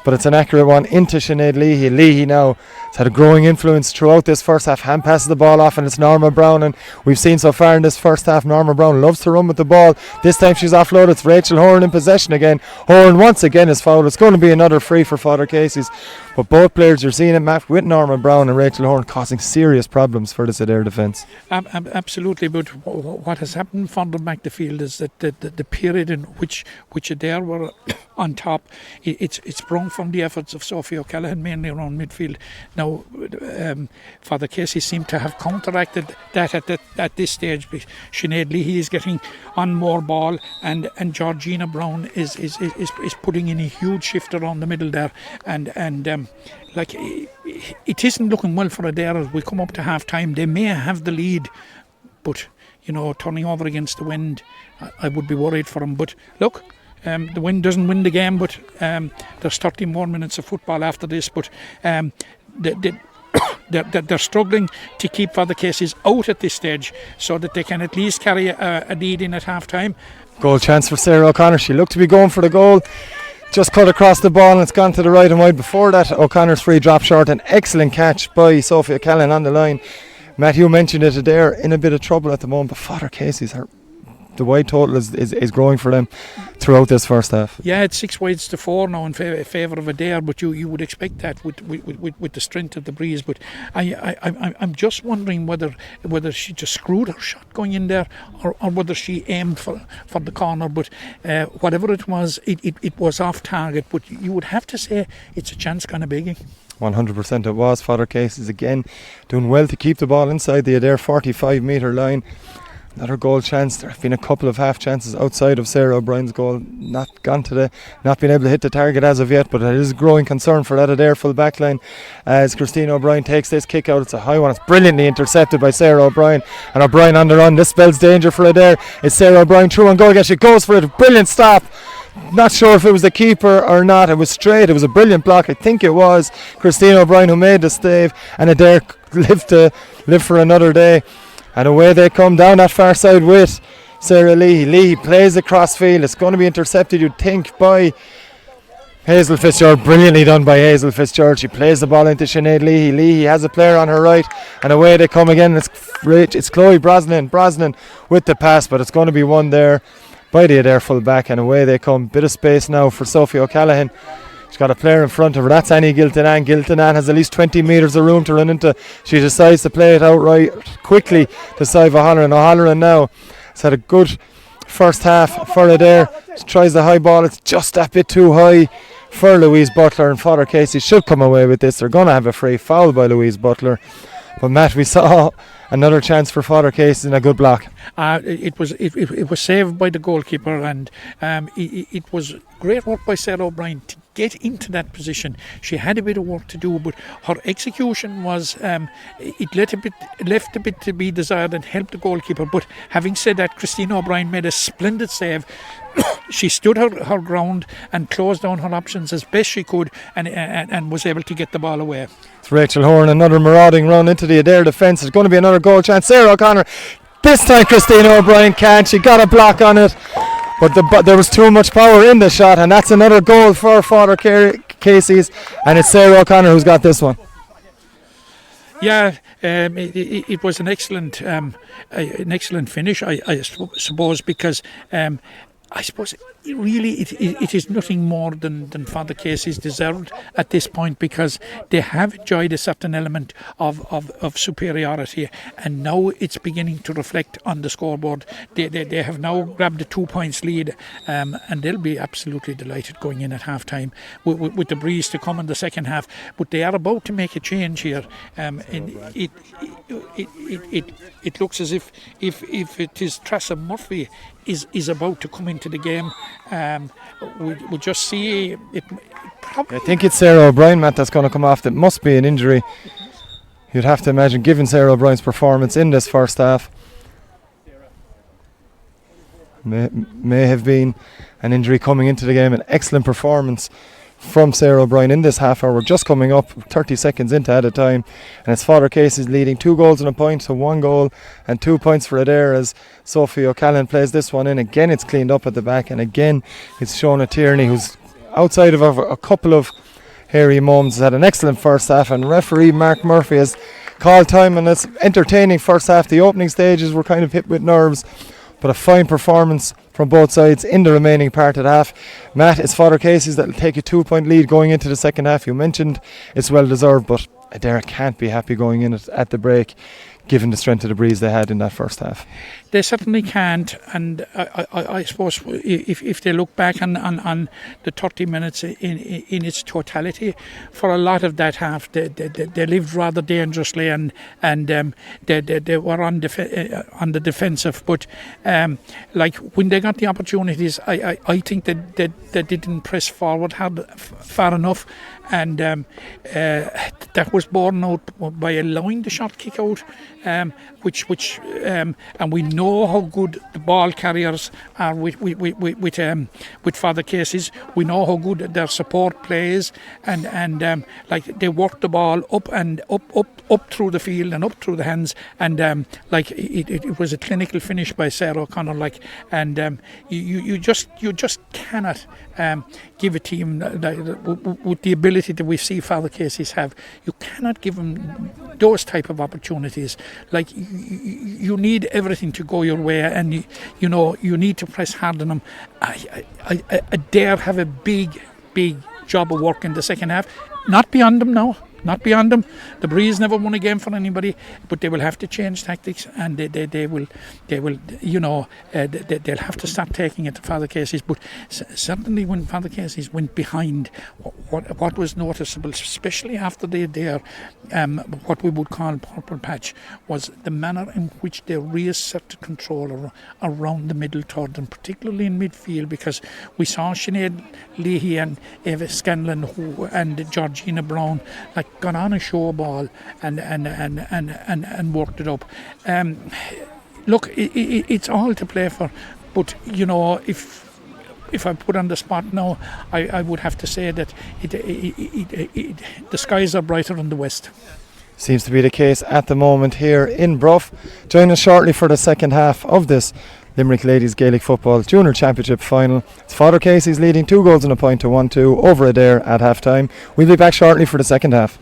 but it's an accurate one into Sinead Leahy. Leahy now has had a growing influence throughout this first half. Hand passes the ball off, and it's Norma Brown. And we've seen so far in this first half, Norma Brown loves to run with the ball. This time she's offloaded. It's Rachel Horan in possession again. Horan once again is fouled. It's going to be another free for Father Casey's. But both players, you're seeing it, Matt, with Norma Brown and Rachel Horan causing serious problems for this Adare defence. Absolutely, but what has happened further back the field is that the period in which Adare were on top, it's sprung from the efforts of Sophie O'Callaghan, mainly around midfield. Now, Father Casey seemed to have counteracted that at this stage. Sinead Leahy is getting on more ball, and Georgina Brown is putting in a huge shift around the middle there, and like it isn't looking well for Adare as we come up to half time. They may have the lead, but turning over against the wind, I would be worried for them. But look, the wind doesn't win the game, but there's 30 more minutes of football after this. But they're struggling to keep Father Casey's out at this stage so that they can at least carry a lead in at half time. Goal chance for Sarah O'Connor. She looked to be going for the goal. Just cut across the ball and it's gone to the right and wide. Before that, O'Connor's free drop short. An excellent catch by Sophie O'Callaghan on the line. Matthew mentioned it, Adare in a bit of trouble at the moment, but Father Casey's are the wide total is growing for them throughout this first half. Yeah, it's 6 wides to 4 now in favour of Adare, but you would expect that with the strength of the breeze. But I'm just wondering whether she just screwed her shot going in there, or whether she aimed for the corner. But whatever it was off target. But you would have to say it's a chance kind of begging. 100% it was. Father Casey's again doing well to keep the ball inside the Adare 45 metre line. Another goal chance. There have been a couple of half chances outside of Sarah O'Brien's goal, not been able to hit the target as of yet, but it is a growing concern for that Adare full back line as Christine O'Brien takes this kick out. It's a high one, it's brilliantly intercepted by Sarah O'Brien, and O'Brien on the run. This spells danger for Adare. It's Sarah O'Brien through on goal again. She goes for it, brilliant stop. Not sure if it was the keeper or not. It was straight. It was a brilliant block. I think it was Christine O'Brien who made the save, and Adare live for another day. And away they come down that far side with Sarah Leahy. Leahy plays across field. It's going to be intercepted, you'd think, by Hazel Fitzgerald. Brilliantly done by Hazel Fitzgerald. She plays the ball into Sinead Leahy. Leahy has a player on her right, and away they come again. It's Chloe Brosnan with the pass, but it's going to be won there by the Adare full back, and away they come. Bit of space now for Sophie O'Callaghan. She's got a player in front of her. That's Annie Giltinan. Giltinan has at least 20 metres of room to run into. She decides to play it outright quickly to Sive O'Halloran. O'Halloran now has had a good first half for Adare. She tries the high ball. It's just that bit too high for Louise Butler, and Father Casey should come away with this. They're going to have a free foul by Louise Butler. But Matt, we saw another chance for Father Casey and a good block. It was saved by the goalkeeper, and it was great work by Sarah O'Brien to get into that position. She had a bit of work to do, but her execution was it left a bit to be desired and helped the goalkeeper. But having said that, Christine O'Brien made a splendid save. She stood her ground and closed down her options as best she could, and was able to get the ball away. It's Rachel Horn, another marauding run into the Adare defence. There's going to be another goal chance. Sarah O'Connor, this time Christine O'Brien can't. She got a block on it, but there was too much power in the shot, and that's another goal for Father Casey's, and it's Sarah O'Connor who's got this one. Yeah, it was an excellent finish, I suppose, because I suppose it is nothing more than Father Casey's deserved at this point, because they have enjoyed a certain element of superiority, and now it's beginning to reflect on the scoreboard. They have now grabbed a 2 points lead, and they'll be absolutely delighted going in at half time with the breeze to come in the second half. But they are about to make a change here. It looks as if it is Tressa Murphy is about to come into the game. We just see it. I think it's Sarah O'Brien, Matt, that's going to come off. That must be an injury, you'd have to imagine, given Sarah O'Brien's performance in this first half. May have been an injury coming into the game. An excellent performance from Sarah O'Brien in this half hour. We're just coming up 30 seconds into added time, and it's Father Casey's leading 2 goals and a point, so 1 goal and 2 points for Adare as Sophie O'Callaghan plays this one in. Again it's cleaned up at the back, and again it's Shona Tierney, who's outside of a couple of hairy moments, has had an excellent first half, and referee Mark Murphy has called time on this entertaining first half. The opening stages were kind of hit with nerves, but a fine performance from both sides in the remaining part of the half. Matt, it's Father Casey's that will take a 2 point lead going into the second half. You mentioned it's well deserved, but Adare can't be happy going in at the break, given the strength of the breeze they had in that first half. They certainly can't, and I suppose if they look back on the 30 minutes in its totality, for a lot of that half they lived rather dangerously, and they were on the defensive. But like when they got the opportunities, I think that they didn't press forward far enough, and that was borne out by allowing the shot kick out, which and we know how good the ball carriers are with Father Casey's. We know how good their support plays, and like they work the ball up through the field and up through the hands, and like it was a clinical finish by Sarah O'Connor. Like, and you just cannot give a team with the ability that we see Father Casey's have. You cannot give them those type of opportunities. Like you need everything to go your way, and you need to press hard on them. Adare have a big job of work in the second half. Not beyond them now. Not beyond them. The Breeze never won a game for anybody, but they will have to change tactics, and they will they'll have to start taking it to Father Casey's. But certainly when Father Casey's went behind, what was noticeable, especially after they what we would call purple patch, was the manner in which they reasserted control around the middle third, and particularly in midfield, because we saw Sinead Leahy and Eva Scanlon and Georgina Brown got on a show ball and worked it up. Look, it's all to play for, but if I put on the spot now, I would have to say that the skies are brighter in the west. Seems to be the case at the moment here in Bruff. Join us shortly for the second half of this Limerick Ladies Gaelic Football Junior Championship final. It's Father Casey's leading 2 goals and a point to 1-2 over Adare at half time. We'll be back shortly for the second half.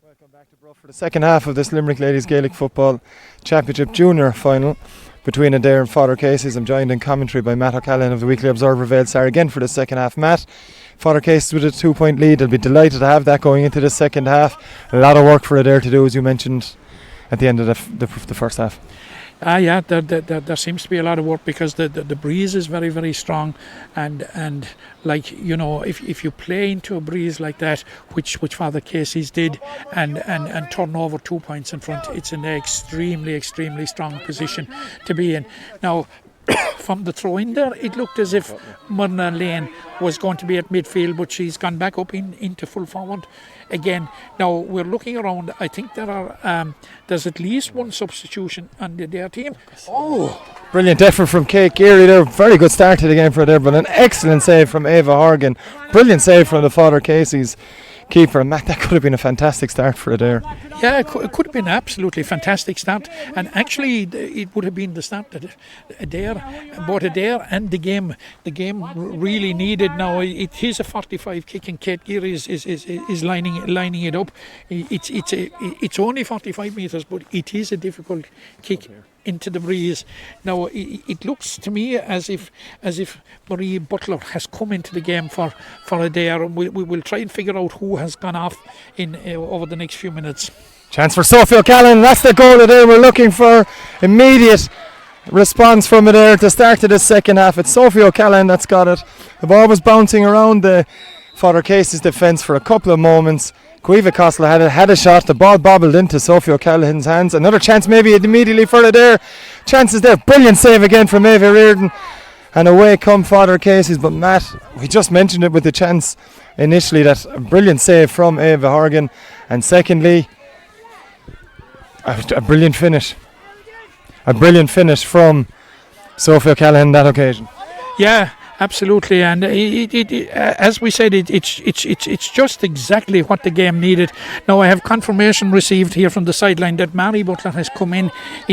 Welcome back to Bruff for the second half of this Limerick Ladies Gaelic Football Championship Junior final between Adare and Father Casey's. I'm joined in commentary by Matt O'Callaghan of the Weekly Observer Vale again for the second half. Matt, Father Casey's with a 2-point lead. They'll be delighted to have that going into the second half. A lot of work for Adare to do, as you mentioned at the end of the first half. Yeah, there seems to be a lot of work because the breeze is very, very strong, and like, you know, if you play into a breeze like that, which Father Casey's did, and turn over 2 points in front, it's an extremely strong position to be in. Now, from the throw in there, it looked as if Myrna Lane was going to be at midfield, but she's gone back up into full forward again. Now we're looking around. I think there's at least one substitution on their team. Oh, brilliant effort from Kate Geary there. Very good start to the game for there, but an excellent save from Ava Horgan. Brilliant save from the Father Casey's keeper. And Matt, that could have been a fantastic start for Adare. Yeah, it could have been an absolutely fantastic start, and actually it would have been the start that Adare and the game really needed. Now it is a 45 kick, and Kate Geary is lining it up. It's only 45 metres, but it is a difficult kick into the breeze. Now it looks to me as if Marie Butler has come into the game for Adare, and we will try and figure out who has gone off in over the next few minutes. Chance for Sophie O'Callaghan. That's the goal Adare we're looking for. Immediate response from Adare to start to the second half. It's Sophie O'Callaghan that's got it. The ball was bouncing around the Father Casey's defence for a couple of moments. Caoimhe Costello had a shot. The ball bobbled into Sophie O'Callaghan's hands. Another chance maybe immediately for Adare. Chances there. Brilliant save again from Ava Reardon. And away come Father Casey's. But Matt, we just mentioned it with the chance initially, that a brilliant save from Ava Horgan. And secondly, a brilliant finish. A brilliant finish from Sophie O'Callaghan on that occasion. Yeah, absolutely, and as we said, it's just exactly what the game needed. Now I have confirmation received here from the sideline that Mary Butler has come in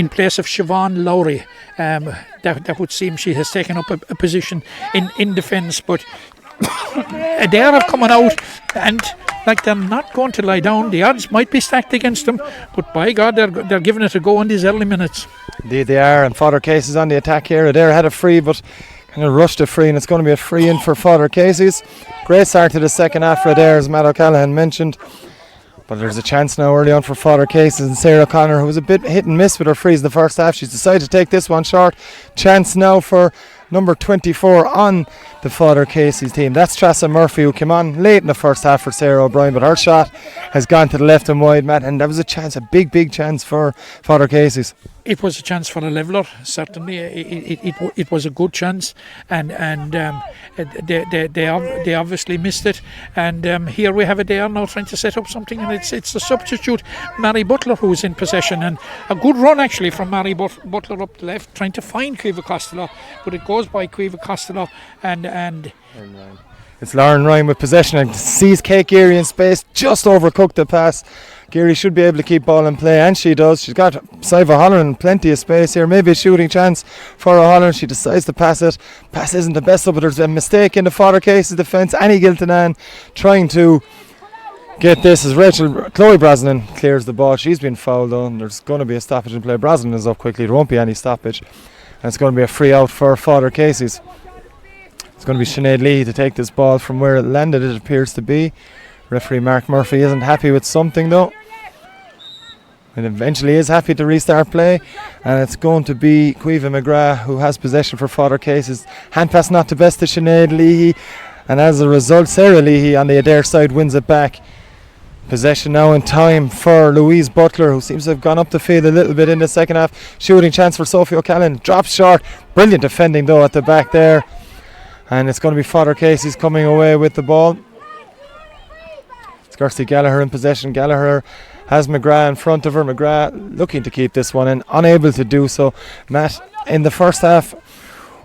place of Siobhan Lowry. That would seem she has taken up a position in defence, but Adare have coming out, and like, they're not going to lie down. The odds might be stacked against them, but by God, they're giving it a go in these early minutes. Indeed they are, and Father Casey's on the attack here. Adare had a free, but kind of rushed a free, and it's going to be a free in for Father Casey's. Great start to the second half for Adare, as Matt O'Callaghan mentioned. But there's a chance now early on for Father Casey's, and Sarah O'Connor, who was a bit hit and miss with her frees in the first half, she's decided to take this one short. Chance now for number 24 on the Father Casey's team. That's Tressa Murphy, who came on late in the first half for Sarah O'Brien, but her shot has gone to the left and wide, Matt, and that was a chance, a big chance for Father Casey's. It was a chance for a leveller, certainly. It was a good chance, and they obviously missed it. And here we have Adare now trying to set up something, and it's the substitute Mary Butler who is in possession, and a good run actually from Mary Butler up the left, trying to find Caoimhe Costello, but it goes by Caoimhe Costello and it's Lauren Ryan with possession and sees Kate Geary in space, just overcooked the pass. Geary should be able to keep ball in play, and she does. She's got Siva O'Halloran plenty of space here, maybe a shooting chance for O'Halloran. She decides to pass it. Pass isn't the best of it. There's a mistake in the Father Casey's defence. Annie Giltinan trying to get this as Chloe Brosnan clears the ball. She's been fouled on. There's going to be a stoppage in play. Brosnan is up quickly. There won't be any stoppage, and it's going to be a free out for Father Casey's. It's going to be Sinead Lee to take this ball from where it landed, it appears to be. Referee Mark Murphy isn't happy with something though, and eventually is happy to restart play, and it's going to be Caoimhe McGrath who has possession for Father Casey's. Hand pass not the best to Sinead Leahy, and as a result Sarah Leahy on the Adare side wins it back. Possession now in time for Louise Butler, who seems to have gone up the field a little bit in the second half. Shooting chance for Sophie O'Callaghan, drops short. Brilliant defending though at the back there, and it's going to be Father Casey's coming away with the ball. It's Kirsty Gallagher in possession. Gallagher has McGrath in front of her. McGrath looking to keep this one in, unable to do so. Matt, in the first half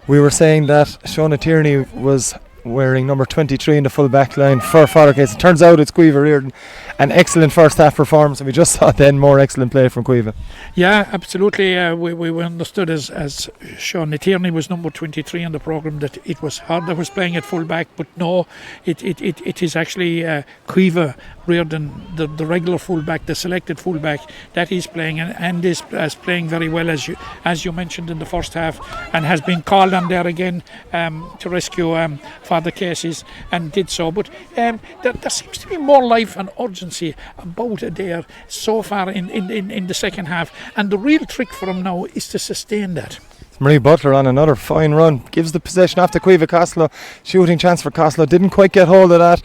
we were saying that Shona Tierney was wearing number 23 in the full back line for Father Casey. Turns out it's Caoimhe Reardon, an excellent first half performance, and we just saw then more excellent play from Cueva. Yeah, absolutely. We understood, as Sean Tierney was number 23 in the programme, that it was hard that was playing at full back, but no, it is actually Cueva Reardon, the regular fullback, the selected fullback, that he's playing and is playing very well, as you mentioned in the first half, and has been called on there again to rescue Father Casey's, and did so. But there seems to be more life and urgency about Adare so far in the second half, and the real trick for him now is to sustain that. Marie Butler on another fine run, gives the possession off to Cueva Costello. Shooting chance for Costello, didn't quite get hold of that,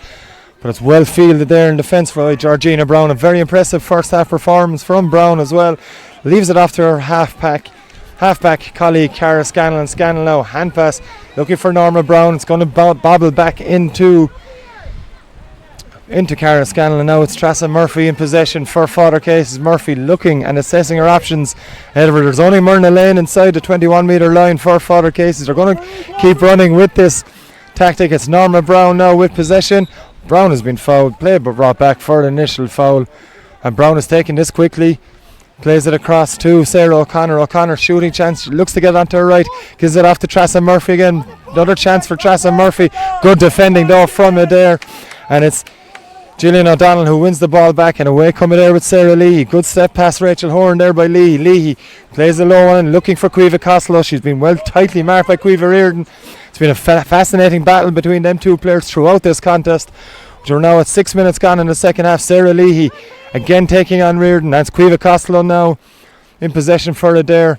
but it's well fielded there in defence by Georgina Brown. A very impressive first half performance from Brown as well. Leaves it off to her halfback colleague Cara Scanlon. Scanlon now hand pass, looking for Norma Brown. It's going to bobble back into Cara Scanlon. Now it's Tressa Murphy in possession for Father Cases. Murphy looking and assessing her options ahead of her. There's only Myrna Lane inside the 21 metre line for Father Cases. They're going to keep running with this tactic. It's Norma Brown now with possession. Brown has been fouled, played but brought back for an initial foul, and Brown has taken this quickly, plays it across to Sarah O'Connor. O'Connor shooting chance, she looks to get onto her right, gives it off to Tressa Murphy again. Another chance for Tressa Murphy. Good defending though from Adare, and it's Gillian O'Donnell who wins the ball back, and away coming there with Sarah Leahy. Good step past Rachel Horn there by Leahy. Leahy plays the low one, looking for Cueva Costello. She's been well tightly marked by Cueva Reardon. It's been a fascinating battle between them two players throughout this contest. We're now at 6 minutes gone in the second half. Sarah Leahy again taking on Reardon. That's Cueva Costello now in possession for Adare,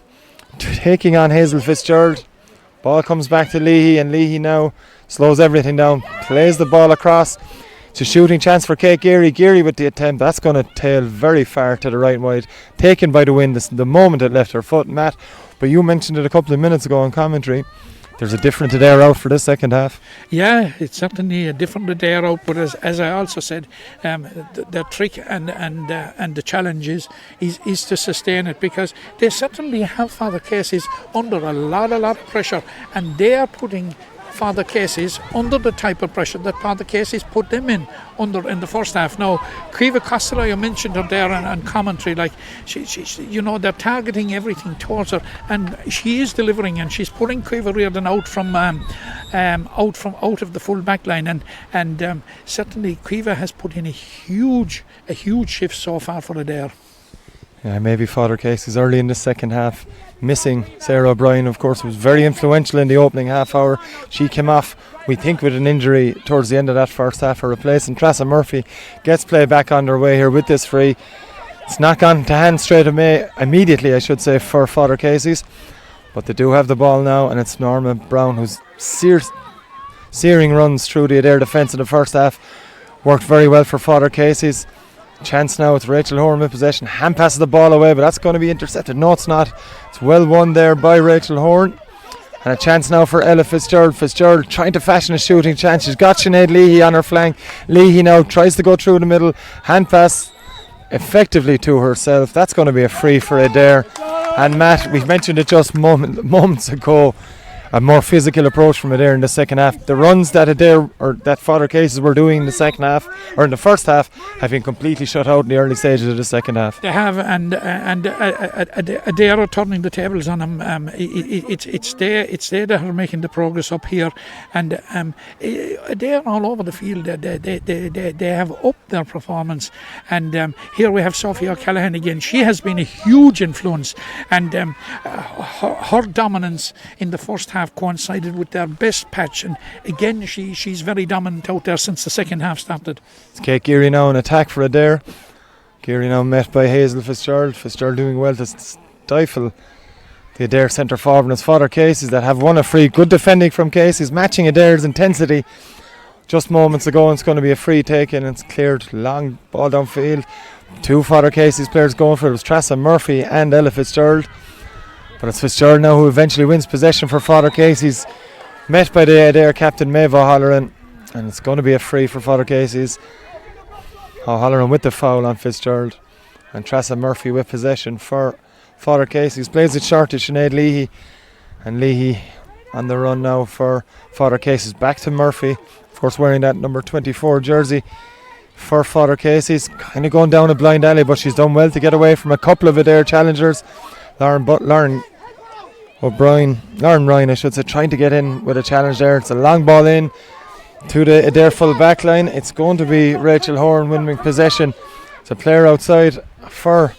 taking on Hazel Fitzgerald. Ball comes back to Leahy, and Leahy now slows everything down, plays the ball across. It's a shooting chance for Kate Geary. Geary with the attempt. That's going to tail very far to the right and wide. Taken by the wind the moment it left her foot, Matt. But you mentioned it a couple of minutes ago in commentary. There's a different Adare out for this second half. Yeah, it's certainly a different Adare out, but as I also said, the trick and the challenge is to sustain it, because they certainly have Father Casey's under a lot of pressure, and they are putting Father Casey's under the type of pressure that Father Casey's put them in the first half. Now, Cueva Costello, you mentioned her there and commentary, like she, they're targeting everything towards her, and she is delivering, and she's pulling Cueva Reardon out of the full back line, and certainly Cueva has put in a huge shift so far for Adare. Yeah, maybe Father Casey's early in the second half. Missing Sarah O'Brien, of course, was very influential in the opening half hour. She came off, we think, with an injury towards the end of that first half. Her replacement, Tressa Murphy, gets play back underway here with this free. It's not gone to hand straight away, immediately, I should say, for Father Casey's. But they do have the ball now, and it's Norma Brown who's searing runs through the Adare defence in the first half. Worked very well for Father Casey's. Chance now with Rachel Horn in possession. Hand passes the ball away, but that's going to be intercepted. No, it's not. It's well won there by Rachel Horn. And a chance now for Ella Fitzgerald. Fitzgerald trying to fashion a shooting chance. She's got Sinead Leahy on her flank. Leahy now tries to go through the middle. Hand pass effectively to herself. That's going to be a free for Adare. And Matt, we mentioned it just moments ago. A more physical approach from Adare in the second half. The runs that Adare or that Father Cases were doing in the second half or in the first half have been completely shut out in the early stages of the second half. They have, and Adare are turning the tables on them. It's they that are making the progress up here, and Adare all over the field. They have upped their performance, and here we have Sophie O'Callaghan again. She has been a huge influence, and her dominance in the first half coincided with their best patch, and again she's very dominant out there since the second half started. It's Kate Geary now in attack for Adare. Geary now met by Hazel Fitzgerald. Fitzgerald doing well to stifle the Adare centre forward, and it's Father Casey's that have won a free. Good defending from Casey's, matching Adare's intensity just moments ago, and it's going to be a free taken, and it's cleared. Long ball downfield. Two Father Casey's players going for it. It was Tressa Murphy and Ella Fitzgerald. But it's Fitzgerald now who eventually wins possession for Father Casey's, met by the Adare captain Maeve O'Halloran, and it's going to be a free for Father Casey's. O'Halloran with the foul on Fitzgerald, and Tressa Murphy with possession for Father Casey's. Plays it short to Sinead Leahy, and Leahy on the run now for Father Casey's. Back to Murphy, of course wearing that number 24 jersey for Father Casey's. Kind of going down a blind alley, but she's done well to get away from a couple of Adare challengers. Lauren Ryan, I should say, trying to get in with a challenge there. It's a long ball in to the Adare full back line. It's going to be Rachel Horan winning possession. It's a player outside for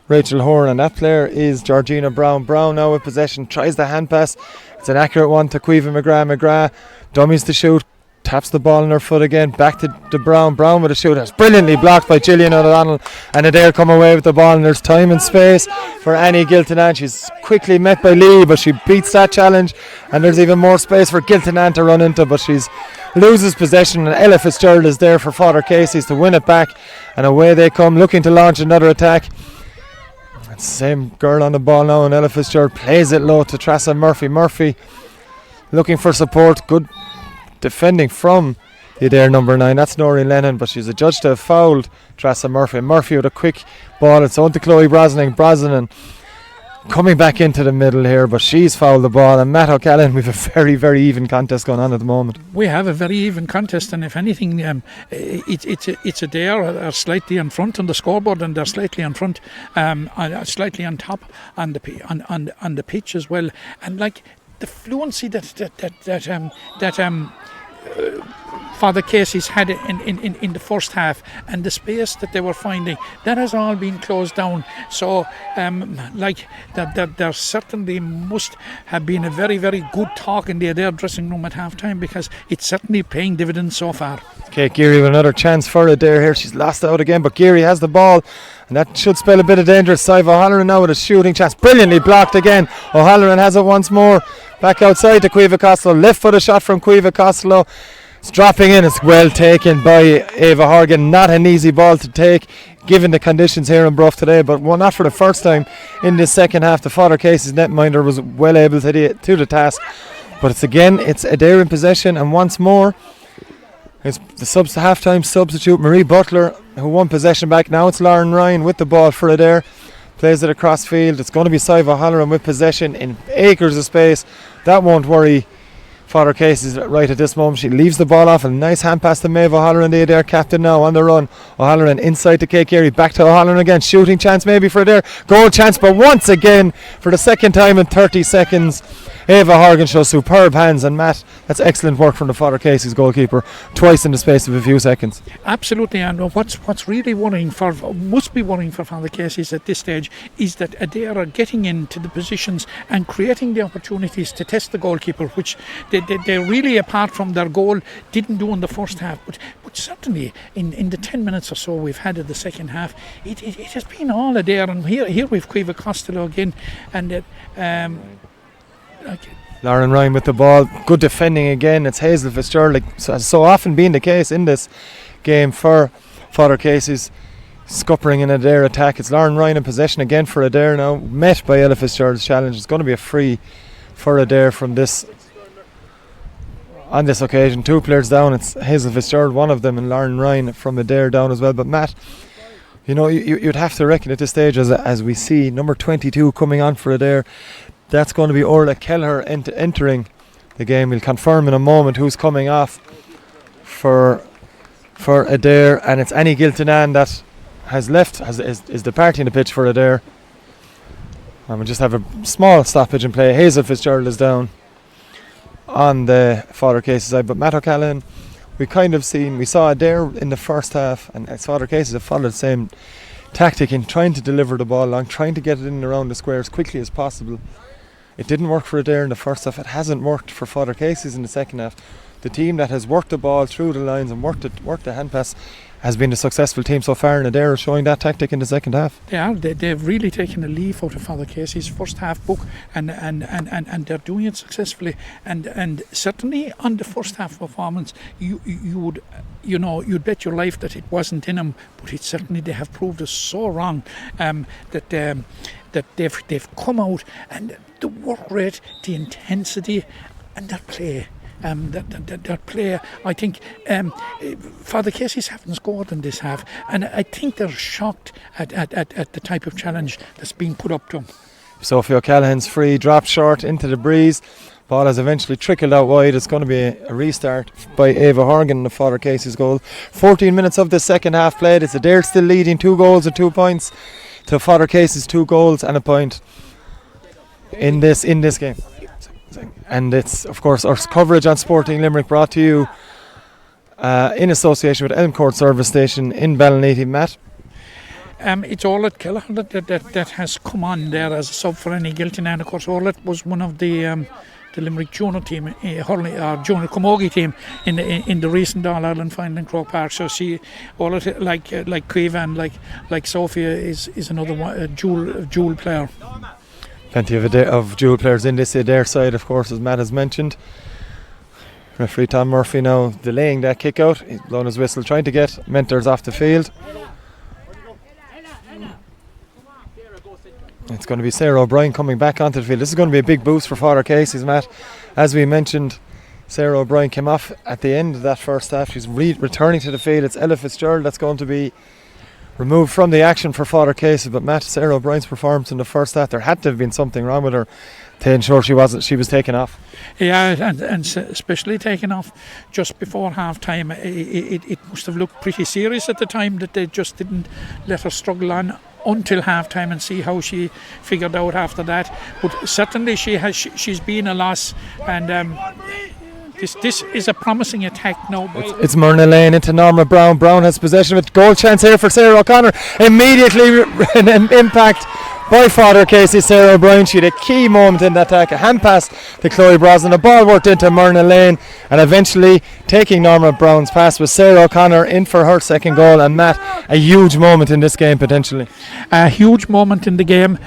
Rachel Horan, and that player is Georgina Brown. Brown now with possession, tries the hand pass. It's an accurate one to Caoimhe McGrath. McGrath dummies to shoot, taps the ball in her foot again, back to Brown. Brown with a shoot. It's brilliantly blocked by Gillian O'Donnell, and Adare come away with the ball, and there's time and space for Annie Giltinan. She's quickly met by Lee, but she beats that challenge, and there's even more space for Giltinan to run into, but she's loses possession, and Ella Fitzgerald is there for Father Casey's to win it back, and away they come looking to launch another attack. Same girl on the ball now, and Ella Fitzgerald plays it low to Tressa Murphy. Murphy looking for support. Good defending from the Adare number 9. That's Noreen Lennon, but she's adjudged to have fouled Tressa Murphy. Murphy with a quick ball. It's on to Chloe Brosnan. Brosnan coming back into the middle here, but she's fouled the ball. And Matt O'Callaghan, we've a very, very even contest going on at the moment. We have a very even contest, and if anything, it's Adare are slightly in front on the scoreboard, and they're slightly in front, slightly on top on the pitch as well. And like the fluency that Father Casey's had in the first half, and the space that they were finding, that has all been closed down. So there certainly must have been a very, very good talk in the Adare dressing room at half time, because it's certainly paying dividends so far. Kate Geary with another chance for Adare here. She's lost out again, but Geary has the ball, and that should spell a bit of danger. Sive O'Halloran now with a shooting chance, brilliantly blocked again. O'Halloran has it once more, back outside to Caoimhe Costello. Left foot shot from Caoimhe Costello. It's dropping in. It's well taken by Ava Horgan. Not an easy ball to take given the conditions here in Bruff today, but not for the first time in this second half. The Father Casey's netminder was well able to the task, but it's Adare in possession, and once more it's the half-time substitute Marie Butler who won possession back. Now it's Lauren Ryan with the ball for Adare. Plays it across field. It's going to be Sive O'Halloran with possession in acres of space. That won't worry Father Casey's right at this moment. She leaves the ball off. A nice hand pass to Maeve O'Halloran, the Adare captain now on the run. O'Halloran inside to Kate Geary. Back to O'Halloran again. Shooting chance maybe for Adare. Goal chance, but once again, for the second time in 30 seconds, Ava Horgan shows superb hands. And Matt, that's excellent work from the Father Casey's goalkeeper. Twice in the space of a few seconds. Absolutely, and what's really must be worrying for Father Casey's at this stage is that Adare are getting into the positions and creating the opportunities to test the goalkeeper, which they really, apart from their goal, didn't do in the first half. But certainly in the 10 minutes or so we've had in the second half, it has been all Adare. And here we've Caoimhe Costello again, and Lauren Ryan with the ball. Good defending again. It's Hazel Fitzgerald, like has so often been the case in this game for Father Casey's, scuppering an Adare attack. It's Lauren Ryan in possession again for Adare now, met by Ella Fitzgerald's challenge. It's going to be a free for Adare from this. On this occasion, 2 players down. It's Hazel Fitzgerald, one of them, and Lauren Ryan from Adare down as well. But Matt, you'd have to reckon at this stage, as we see number 22 coming on for Adare, that's going to be Orla Kelleher entering the game. We'll confirm in a moment who's coming off for Adare, and it's Annie Giltinan that has left, is departing the pitch for Adare. And we'll just have a small stoppage in play. Hazel Fitzgerald is down on the Father Casey side, but Matt O'Callaghan, we saw Adare in the first half, and Father Casey have followed the same tactic in trying to deliver the ball along, trying to get it in and around the square as quickly as possible. It didn't work for Adare in the first half. It hasn't worked for Father Casey's in the second half. The team that has worked the ball through the lines and worked the hand pass has been a successful team so far, and Adare is showing that tactic in the second half. They've really taken a leaf out of Father Casey's first half book, and they're doing it successfully. And certainly on the first half performance, you'd bet your life that it wasn't in them, but it certainly, they have proved us so wrong, that they've come out, and the work rate, the intensity, and that play. That player, I think Father Casey's haven't scored in this half, and I think they're shocked at the type of challenge that's being put up to them. Sophie O'Callaghan's free, dropped short into the breeze, Ball has eventually trickled out wide. It's going to be a restart by Ava Horgan, the Father Casey's goal. 14 minutes of the second half played. It's Adare still leading 2 goals and 2 points to Father Casey's 2 goals and a point in this game. And it's, of course, our coverage on Sporting Limerick brought to you in association with Elmcourt Service Station in Ballinity. Matt? It's Orlet Kelleher that has come on there as a sub for any Gilton, and of course Orlet was one of the Limerick junior team, hurling, junior camogie team in the recent All Ireland final in Croke Park. So Orlet, like Cueva and like Sophia, is another one, dual player. Plenty of dual players in this Adare side, of course, as Matt has mentioned. Referee Tom Murphy now delaying that kick out. He's blown his whistle, trying to get Mentors off the field. It's going to be Sarah O'Brien coming back onto the field. This is going to be a big boost for Father Casey's, Matt. As we mentioned, Sarah O'Brien came off at the end of that first half. She's returning to the field. It's Ella Fitzgerald that's going to be removed from the action for Father Casey. But Matt, Sarah O'Brien's performance in the first half, there had to have been something wrong with her to ensure she was taken off. Yeah, and especially taken off just before half time. It must have looked pretty serious at the time that they just didn't let her struggle on until half time and see how she figured out after that. But certainly she's been a loss, and this is a promising attack now. It's Myrna Lane into Norma Brown. Brown has possession of it. Goal chance here for Sarah O'Connor. Immediately an impact by Father Casey. Sarah O'Brien, she had a key moment in that attack. A hand pass to Chloe Brosnan. A ball worked into Myrna Lane, and eventually taking Norma Brown's pass was Sarah O'Connor in for her second goal. And Matt, a huge moment in this game potentially. A huge moment in the game,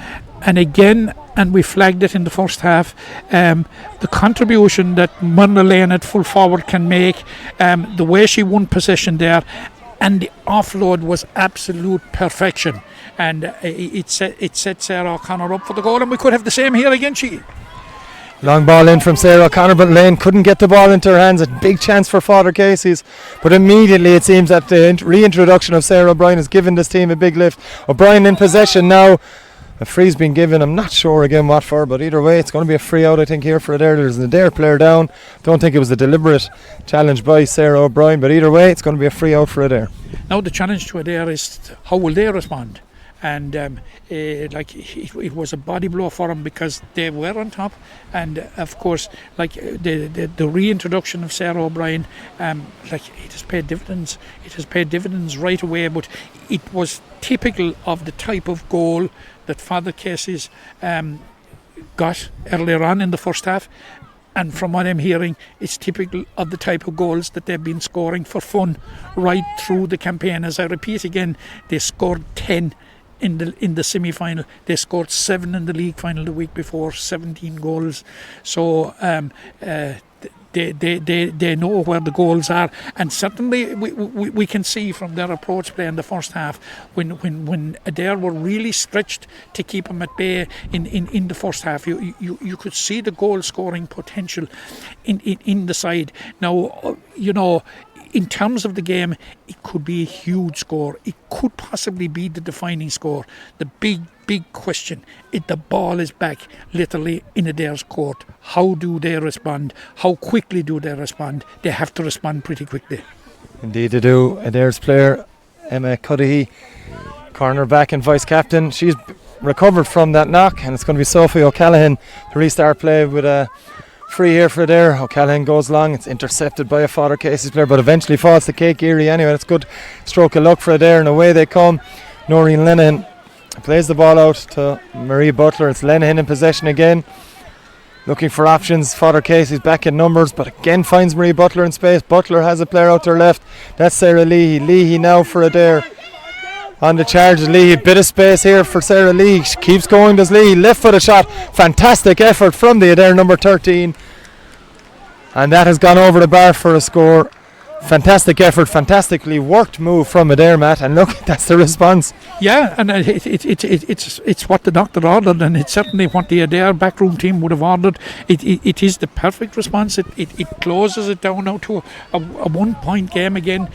and again, and we flagged it in the first half, the contribution that Myrna Lane at full forward can make, the way she won possession there, and the offload was absolute perfection, and it set Sarah O'Connor up for the goal, and we could have the same here again. Long ball in from Sarah O'Connor, but Lane couldn't get the ball into her hands. A big chance for Father Casey's, but immediately it seems that the reintroduction of Sarah O'Brien has given this team a big lift. O'Brien in possession now. A free's been given. I'm not sure again what for, but either way it's going to be a free out, I think, here for Adare. There's an Adare player down. Don't think it was a deliberate challenge by Sarah O'Brien, but either way it's going to be a free out for Adare. Now the challenge to Adare is how will they respond, and it was a body blow for them because they were on top, and of course the reintroduction of Sarah O'Brien, it has paid dividends. It has paid dividends right away, but it was typical of the type of goal that Father Casey's got earlier on in the first half, and from what I'm hearing, it's typical of the type of goals that they've been scoring for fun right through the campaign. As I repeat again, they scored 10 in the semi-final. They scored 7 in the league final the week before, 17 goals. So they know where the goals are, and certainly we can see from their approach play in the first half when Adare were really stretched to keep them at bay in the first half. You could see the goal scoring potential in the side. Now, in terms of the game, it could be a huge score. It could possibly be the defining score. The big question, if the ball is back literally in Adare's court, how do they respond? How quickly do they respond? They have to respond pretty quickly. Indeed they do. Adare's player, Emma Cudahy, corner back and vice captain, she's recovered from that knock, and it's going to be Sophie O'Callaghan to restart play with a free here for Adare. O'Callaghan goes long, it's intercepted by a Father Casey's player, but eventually falls to Kate Geary anyway. It's a good stroke of luck for Adare, and away they come. Noreen Lenihan plays the ball out to Marie Butler. It's Lenihan in possession again, looking for options. Father Casey's back in numbers, but again finds Marie Butler in space. Butler has a player out to her left. That's Sarah Leahy. Leahy now for Adare on the charge. Leahy, bit of space here for Sarah Leahy. She keeps going, does Leahy. Left foot a shot. Fantastic effort from the Adare number 13, and that has gone over the bar for a score. Fantastic effort, fantastically worked move from Adare, Matt, and look, that's the response. Yeah, and it's what the doctor ordered, and it's certainly what the Adare backroom team would have ordered. It is the perfect response. It closes it down now to a 1 point game again.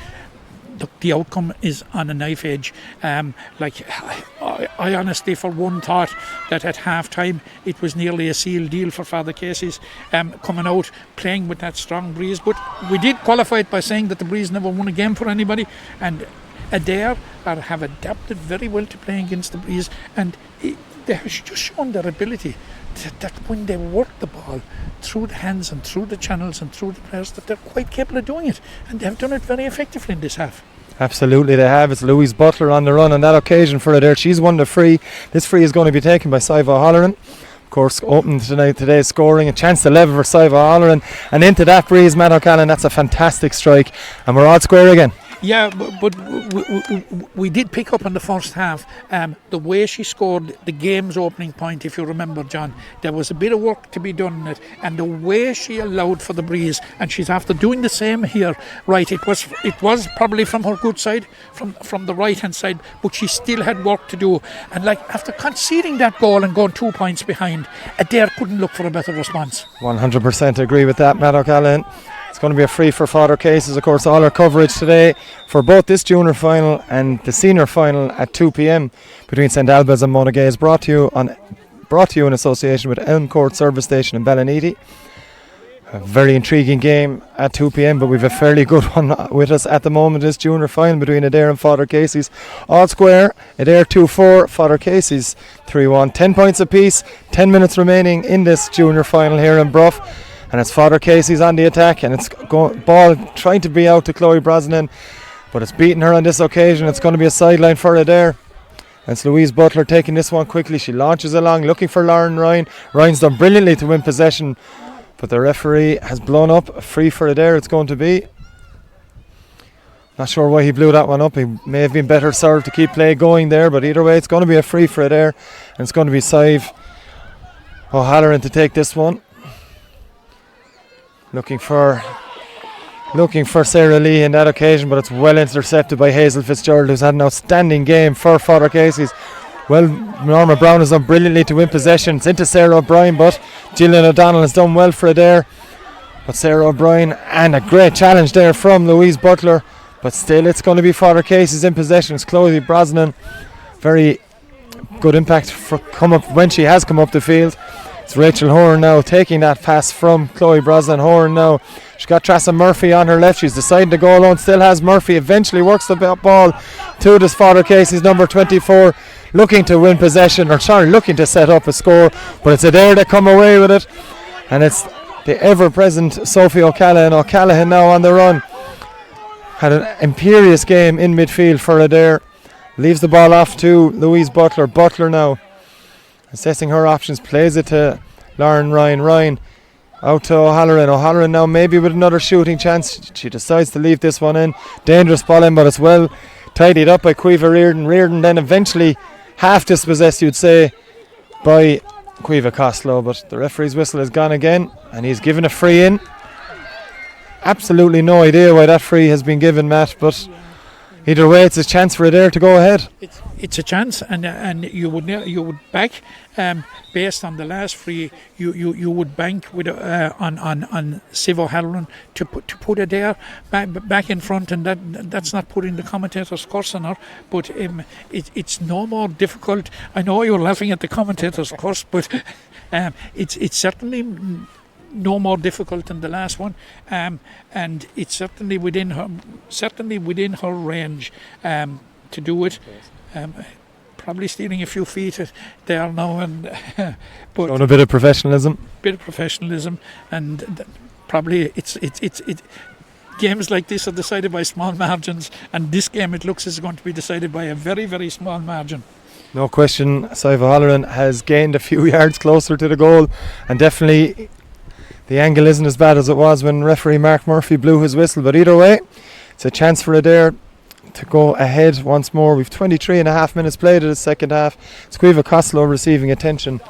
the outcome is on a knife edge. I honestly, for one, thought that at half time it was nearly a sealed deal for Father Casey's coming out, playing with that strong breeze. But we did qualify it by saying that the breeze never won a game for anybody, and Adare have adapted very well to playing against the breeze, and they have just shown their ability that when they work the ball through the hands and through the channels and through the players, that they're quite capable of doing it, and they have done it very effectively in this half. Absolutely they have. It's Louise Buckler on the run on that occasion for Adare. She's won the free. This free is going to be taken by Siva O'Halloran. Of course, opening today's scoring, a chance to level for Siva O'Halloran, and into that breeze, Matt O'Callaghan. That's a fantastic strike, and we're all square again. Yeah, but we did pick up in the first half the way she scored the game's opening point. If you remember, John, there was a bit of work to be done in it, and the way she allowed for the breeze, and she's after doing the same here. Right, it was probably from her good side, from the right hand side, but she still had work to do. And like after conceding that goal and going 2 points behind, Adare couldn't look for a better response. 100% agree with that, Matt O'Callaghan. It's going to be a free for Father Casey's. Of course, all our coverage today for both this junior final and the senior final at 2 p.m. between St Albans and Monaghan is brought to you in association with Elm Court Service Station in Ballineedy. A very intriguing game at 2 p.m, but we've a fairly good one with us at the moment. This junior final between Adare and Father Casey's. All square, Adare 2-4, Father Casey's 3-1. 10 points apiece, 10 minutes remaining in this junior final here in Bruff. And it's Father Casey's on the attack, and it's ball trying to be out to Chloe Brosnan, but it's beating her on this occasion. It's going to be a sideline for Adare. And it's Louise Butler taking this one quickly. She launches along, looking for Lauren Ryan. Ryan's done brilliantly to win possession, but the referee has blown up a free for Adare. It's going to be. Not sure why he blew that one up. He may have been better served to keep play going there, but either way, it's going to be a free for Adare, and it's going to be Sive O'Halloran to take this one. Looking for Sarah Lee in that occasion, but it's well intercepted by Hazel Fitzgerald, who's had an outstanding game for Father Casey's. Well, Norma Brown has done brilliantly to win possession. It's into Sarah O'Brien, but Gillian O'Donnell has done well for Adare. But Sarah O'Brien, and a great challenge there from Louise Butler, but still it's going to be Father Casey's in possession. It's Chloe Brosnan, very good impact for when she has come up the field. It's Rachel Horan now taking that pass from Chloe Brosnan. Horan now, she's got Tressa Murphy on her left. She's deciding to go alone, still has Murphy, eventually works the ball to this Father Casey's number 24, looking to win possession, looking to set up a score, but it's Adare that come away with it, and it's the ever-present Sophie O'Callaghan. O'Callaghan now on the run. Had an imperious game in midfield for Adare. Leaves the ball off to Louise Butler. Butler now assessing her options, plays it to Lauren Ryan. Ryan out to O'Halloran. O'Halloran now maybe with another shooting chance. She decides to leave this one in. Dangerous ball in, but it's well tidied up by Caoimhe Reardon. Reardon then eventually half dispossessed, you'd say, by Caoimhe Costello, but the referee's whistle is gone again, and he's given a free in. Absolutely no idea why that free has been given, Matt, but either way, it's a chance for Adare to go ahead. It's a chance, and you would back based on the last free. You would bank with on Siv O'Halloran to put Adare back in front, and that's not putting the commentator's curse on her. But it's no more difficult. I know you're laughing at the commentator's curse, but it's certainly no more difficult than the last one, and it's certainly within her range to do it. Probably stealing a few feet there now, and but showing a bit of professionalism. And probably it's games like this are decided by small margins, and this game it looks is going to be decided by a very, very small margin. No question, Siva O'Halloran has gained a few yards closer to the goal, and definitely the angle isn't as bad as it was when referee Mark Murphy blew his whistle, but either way, it's a chance for Adare to go ahead once more. We've 23 and a half minutes played in the second half. It's Caoimhe Costello receiving attention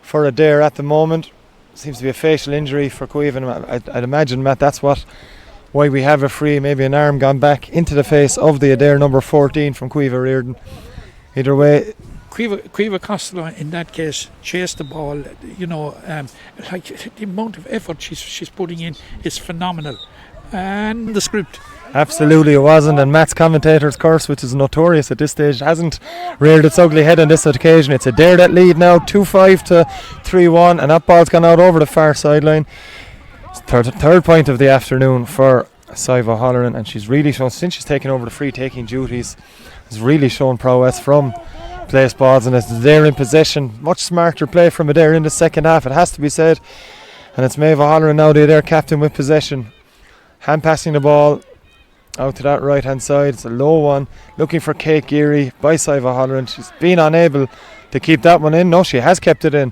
for Adare at the moment. Seems to be a facial injury for Caoimhe. I'd imagine, Matt, that's why we have a free, maybe an arm gone back into the face of the Adare number 14 from Caoimhe Reardon. Either way, Caoimhe Costello in that case chased the ball. Like the amount of effort she's putting in is phenomenal. And the script, Absolutely it wasn't, and Matt's commentator's curse, which is notorious at this stage, hasn't reared its ugly head on this occasion. It's Adare that lead now, 2-5 to 3-1, and that ball's gone out over the far sideline. It's third point of the afternoon for Siva O'Halloran, and she's really shown, since she's taken over the free taking duties, has really shown prowess from place balls, and it's there in possession. Much smarter play from Adare in the second half, it has to be said. And it's Maeve O'Halloran now, the Adare captain, with possession. Hand passing the ball out to that right hand side. It's a low one, looking for Kate Geary by Siva O'Halloran. She's been unable to keep that one in. No, she has kept it in.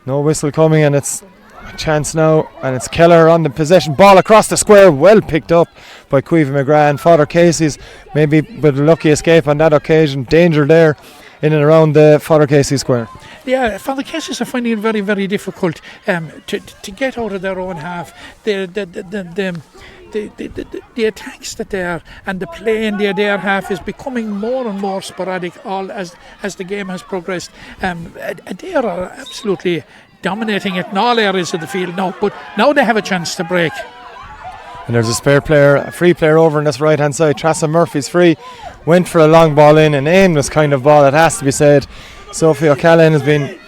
No whistle coming, and it's a chance now, and it's Keller on the possession. Ball across the square, well picked up by Cueva McGrath, and Father Casey's maybe with a lucky escape on that occasion. Danger there in and around the Father Casey square. Yeah, Father Casey's are finding it very, very difficult to get out of their own half. The attacks that they are, and the play in their half is becoming more and more sporadic all as the game has progressed. They are absolutely dominating it in all areas of the field now, but now they have a chance to break. And there's a spare player, a free player over on this right hand side. Tressa Murphy's free, went for a long ball in, an aimless kind of ball, it has to be said. Sophie O'Callaghan has been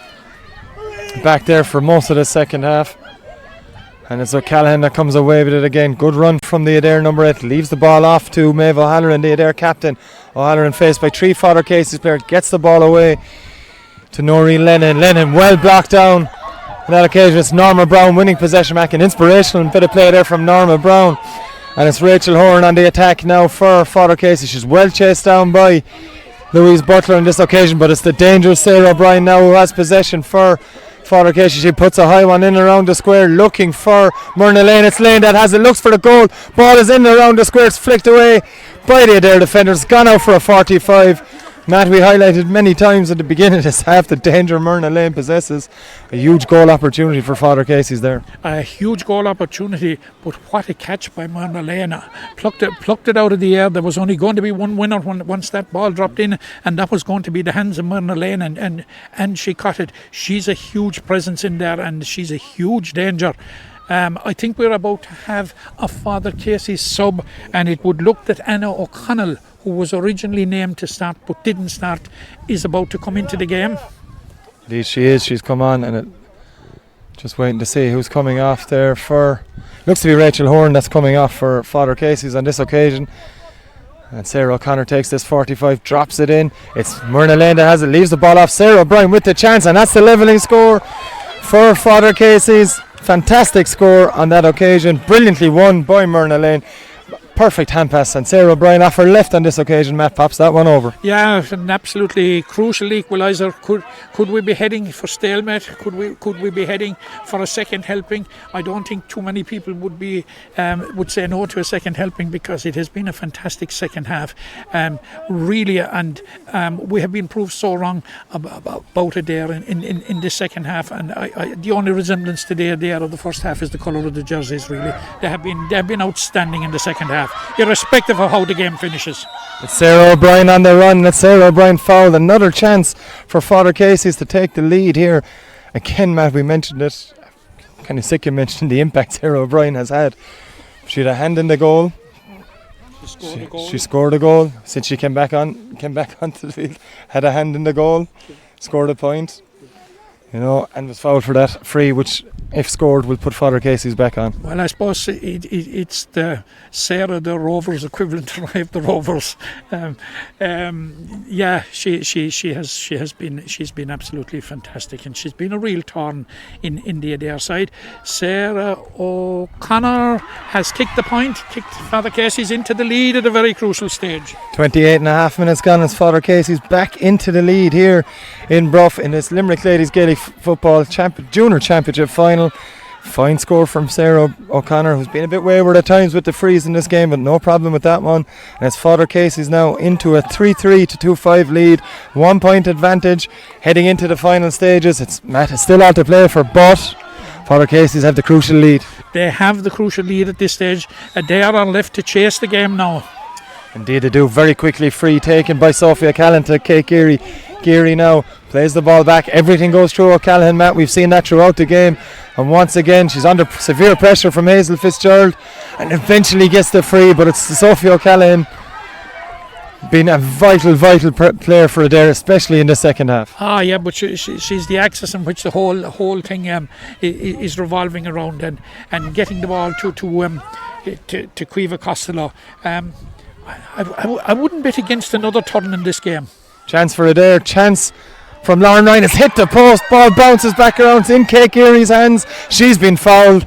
back there for most of the second half, and it's O'Callaghan that comes away with it again. Good run from the Adare number 8, leaves the ball off to Maeve O'Halloran, the Adare captain. O'Halloran faced by three Father Casey's players, gets the ball away to Noreen Lennon. Lennon well blocked down. On that occasion it's Norma Brown winning possession back. An inspirational bit of play there from Norma Brown, and it's Rachel Horan on the attack now for Father Casey. She's well chased down by Louise Butler on this occasion, but it's the dangerous Sarah O'Brien now who has possession for Father Casey. She puts a high one in around the square, looking for Myrna Lane. It's Lane that has it, looks for the goal. Ball is in around the square, it's flicked away by the Adare defenders. Gone out for a 45. Matt, we highlighted many times at the beginning of this half the danger Myrna Lane possesses. A huge goal opportunity for Father Casey's there. A huge goal opportunity, but what a catch by Myrna Lane. Plucked it out of the air. There was only going to be one winner once that ball dropped in, and that was going to be the hands of Myrna Lane, and she caught it. She's a huge presence in there, and she's a huge danger. I think we're about to have a Father Casey sub, and it would look that Anna O'Connell, who was originally named to start but didn't start, is about to come into the game. Indeed she is. She's come on, and just waiting to see who's coming off there for... Looks to be Rachel Horn that's coming off for Father Casey's on this occasion. And Sarah O'Connor takes this 45, drops it in. It's Myrna Lane that has it, leaves the ball off. Sarah O'Brien with the chance, and that's the levelling score for Father Casey's. Fantastic score on that occasion, brilliantly won by Myrna Lane. Perfect hand pass, and Sarah O'Brien off her left on this occasion. Matt pops that one over. Yeah, an absolutely crucial equaliser. Could we be heading for stalemate? Could we be heading for a second helping? I don't think too many people would say no to a second helping, because it has been a fantastic second half, really, and we have been proved so wrong about it there in the second half. And the only resemblance today there of the first half is the colour of the jerseys. Really, they have been outstanding in the second half, irrespective of how the game finishes. It's Sarah O'Brien on the run. It's Sarah O'Brien fouled. Another chance for Father Casey's to take the lead here. Again, Matt, we mentioned it. Kind of sick you mentioned the impact Sarah O'Brien has had. She had a hand in the goal. She scored a goal since she came back onto the field. Had a hand in the goal, scored a point. And was fouled for that free, which, if scored, will put Father Casey's back on. Well, I suppose it's the Sarah the Rovers equivalent to Rive the Rovers. Yeah, she's been absolutely fantastic, and she's been a real thorn in the Adare side. Sarah O'Connor has kicked Father Casey's into the lead at a very crucial stage. 28 and a half minutes gone as Father Casey's back into the lead here in Bruff in this Limerick Ladies Gaelic Football Junior Championship final. Fine score from Sarah O'Connor, who's been a bit wayward at times with the frees in this game, but no problem with that one. And it's Father Casey's now into a 3-3 to 2-5 lead, 1 point advantage heading into the final stages. It's still out to play for, but Father Casey's have the crucial lead. They have the crucial lead at this stage. They are left to chase the game now. Indeed they do. Very quickly, free taken by Sophia Callan to Kate Geary. Geary now plays the ball back. Everything goes through O'Callaghan, Matt. We've seen that throughout the game. And once again, she's under severe pressure from Hazel Fitzgerald and eventually gets the free. But it's Sophie O'Callaghan being a vital player for Adare, especially in the second half. Yeah, but she's the axis in which the whole thing is revolving around, and getting the ball to Caoimhe Costello. I wouldn't bet against another turn in this game. Chance for Adare, chance from Lauren Ryan. It's hit the post, ball bounces back around. It's in Kate Geary's hands. She's been fouled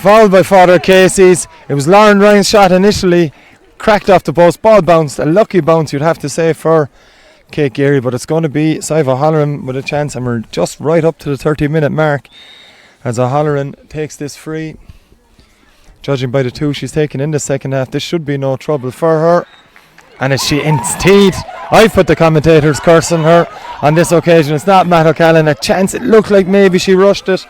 by Father Casey's. It was Lauren Ryan's shot initially, cracked off the post, ball bounced. A lucky bounce, you'd have to say, for Kate Geary, but it's going to be Sive O'Halloran with a chance, and we're just right up to the 30-minute mark as O'Halloran takes this free. Judging by the two she's taken in the second half, this should be no trouble for her. And as she indeed, I put the commentators cursing her on this occasion. It's not Matt O'Callaghan. A chance, it looked like maybe she rushed it.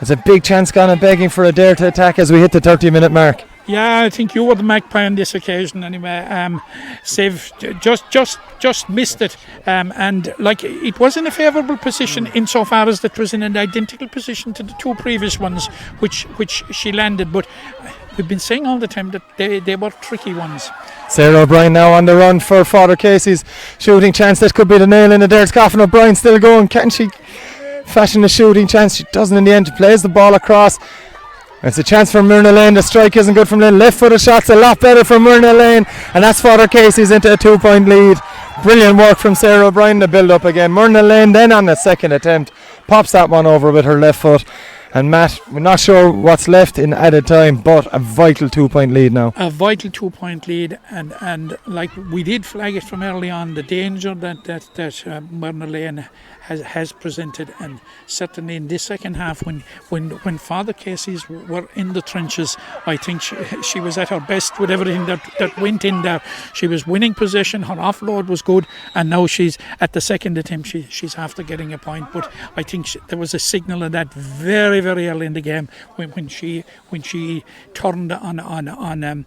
It's a big chance gone, and begging for Adare to attack as we hit the 30-minute mark. Yeah, I think you were the magpie on this occasion anyway. Save just missed it, and like it was in a favourable position insofar as that was in an identical position to the two previous ones, which she landed. But we've been saying all the time that they were tricky ones. Sarah O'Brien now on the run for Father Casey's shooting chance. That could be the nail in the Dare's coffin. O'Brien still going. Can she fashion a shooting chance? She doesn't in the end. She plays the ball across. It's a chance for Myrna Lane. The strike isn't good from Lane. Left footed shot's a lot better for Myrna Lane, and that's Father Casey's into a 2-point lead. Brilliant work from Sarah O'Brien to build up again. Myrna Lane then on the second attempt pops that one over with her left foot. And Matt, we're not sure what's left in added time, but a vital 2-point lead now. A vital 2-point lead, and like we did flag it from early on, the danger that Myrna Lane has presented, and certainly in this second half when Father Casey's were in the trenches, I think she was at her best with everything that went in there. She was winning possession, her offload was good, and now she's at the second attempt she's after getting a point. But I think there was a signal of that very early in the game when she turned on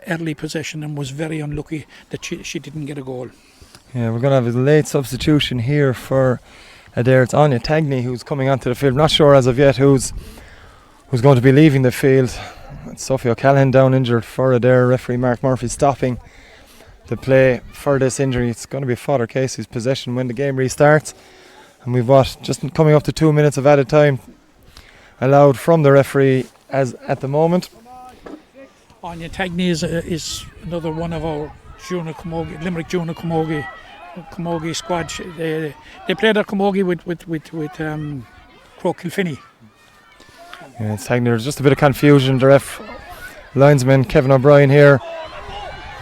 early possession and was very unlucky that she didn't get a goal. Yeah, we're going to have a late substitution here for Adare. It's Anya Tagney who's coming onto the field. Not sure as of yet who's going to be leaving the field. It's Sophie O'Callaghan down injured for Adare. Referee Mark Murphy stopping the play for this injury. It's going to be Father Casey's possession when the game restarts. And we've just coming up to 2 minutes of added time allowed from the referee as at the moment. Anya Tagney is another one of our Limerick Junior Camogie squad. They played at Camogie with Croke Kilfinney. Yeah, it's Tagney. There's just a bit of confusion. The linesman Kevin O'Brien here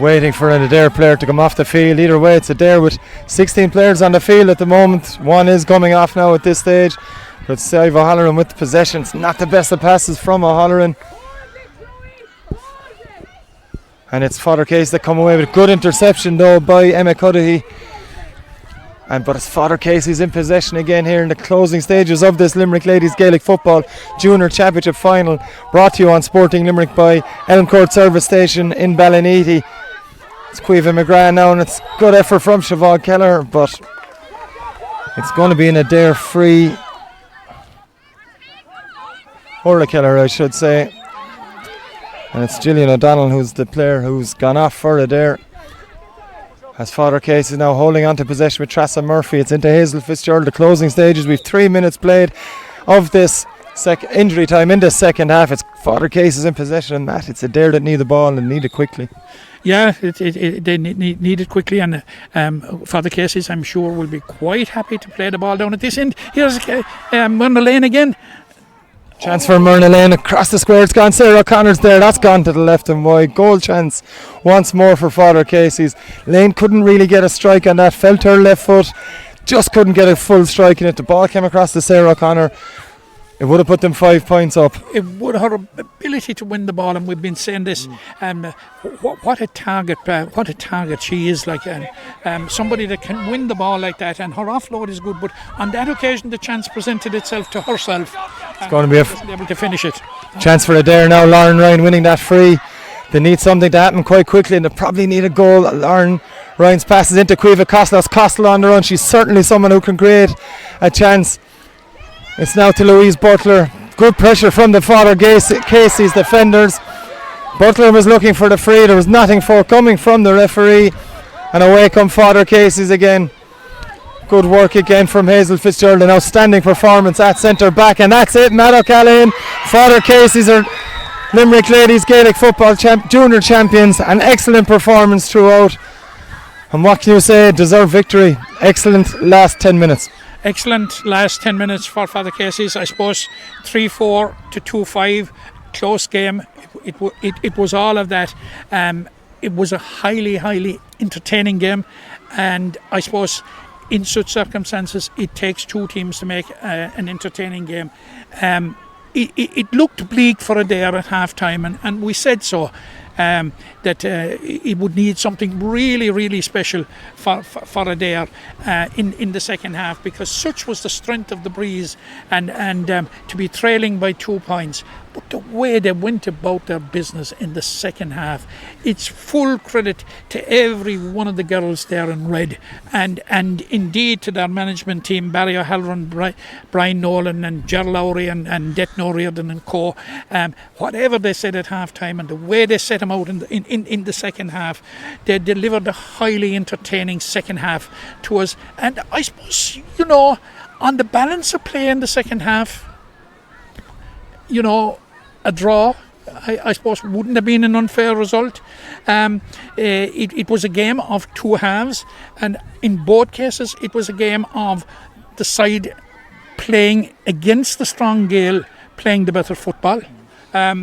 waiting for an Adare player to come off the field. Either way, it's Adare with 16 players on the field at the moment. One is coming off now at this stage. But Sive O'Halloran with the possession. It's not the best of passes from O'Halloran. And it's Father Casey that come away with a good interception though by Emma Cudahy. But it's Father Casey's in possession again here in the closing stages of this Limerick Ladies Gaelic Football Junior Championship Final, brought to you on Sporting Limerick by Elm Court Service Station in Ballineety. It's Caoimhe McGrath now, and it's good effort from Siobhan Keller, but it's going to be an Adare free. Orla Keller, I should say. And it's Gillian O'Donnell who's the player who's gone off for Adare. As Father Casey now holding on to possession with Tressa Murphy. It's into Hazel Fitzgerald, the closing stages. We've 3 minutes played of this injury time in the second half. It's Father Casey's in possession, and Matt, it's Adare that need the ball and need it quickly. Yeah, they need it quickly, and Father Casey's, I'm sure, will be quite happy to play the ball down at this end. Here's Myrna Lane again. Chance for Myrna Lane across the square. It's gone. Sarah O'Connor's there. That's gone to the left and wide. Goal chance once more for Father Casey's. Lane couldn't really get a strike on that. Felt her left foot. Just couldn't get a full strike in it. The ball came across to Sarah O'Connor. It would have put them 5 points up. It would have her ability to win the ball, and we've been saying this. What a target she is, like somebody that can win the ball like that, and her offload is good. But on that occasion, the chance presented itself to herself. It's going to be wasn't able to finish it. Chance for Adare now. Lauren Ryan winning that free. They need something to happen quite quickly, and they probably need a goal. Lauren Ryan's passes into Cueva Costello. Costello on the run. She's certainly someone who can create a chance. It's now to Louise Butler. Good pressure from the Father Casey's defenders. Butler was looking for the free. There was nothing forthcoming from the referee. And away come Father Casey's again. Good work again from Hazel Fitzgerald. An outstanding performance at centre back. And that's it. Matt O'Callaghan. Father Casey's are Limerick Ladies Gaelic Football Junior Champions. An excellent performance throughout. And what can you say? Deserved victory. Excellent last 10 minutes. Excellent last 10 minutes for Father Casey's. I suppose 3-4 to 2-5. Close game. It was all of that. It was a highly entertaining game. And I suppose in such circumstances, it takes two teams to make an entertaining game. It looked bleak for Adare at half time, and we said so. That it would need something really special for Adare in the second half, because such was the strength of the breeze, and to be trailing by 2 points. But the way they went about their business in the second half, it's full credit to every one of the girls there in red, and indeed to their management team, Barry O'Halloran, Brian Nolan and Ger Lowry and Det O'Riordan and co. Whatever they said at half time and the way they set them out in the second half, they delivered a highly entertaining second half to us. And I suppose, on the balance of play in the second half, a draw, I suppose, wouldn't have been an unfair result. It was a game of two halves, and in both cases it was a game of the side playing against the strong Gael playing the better football,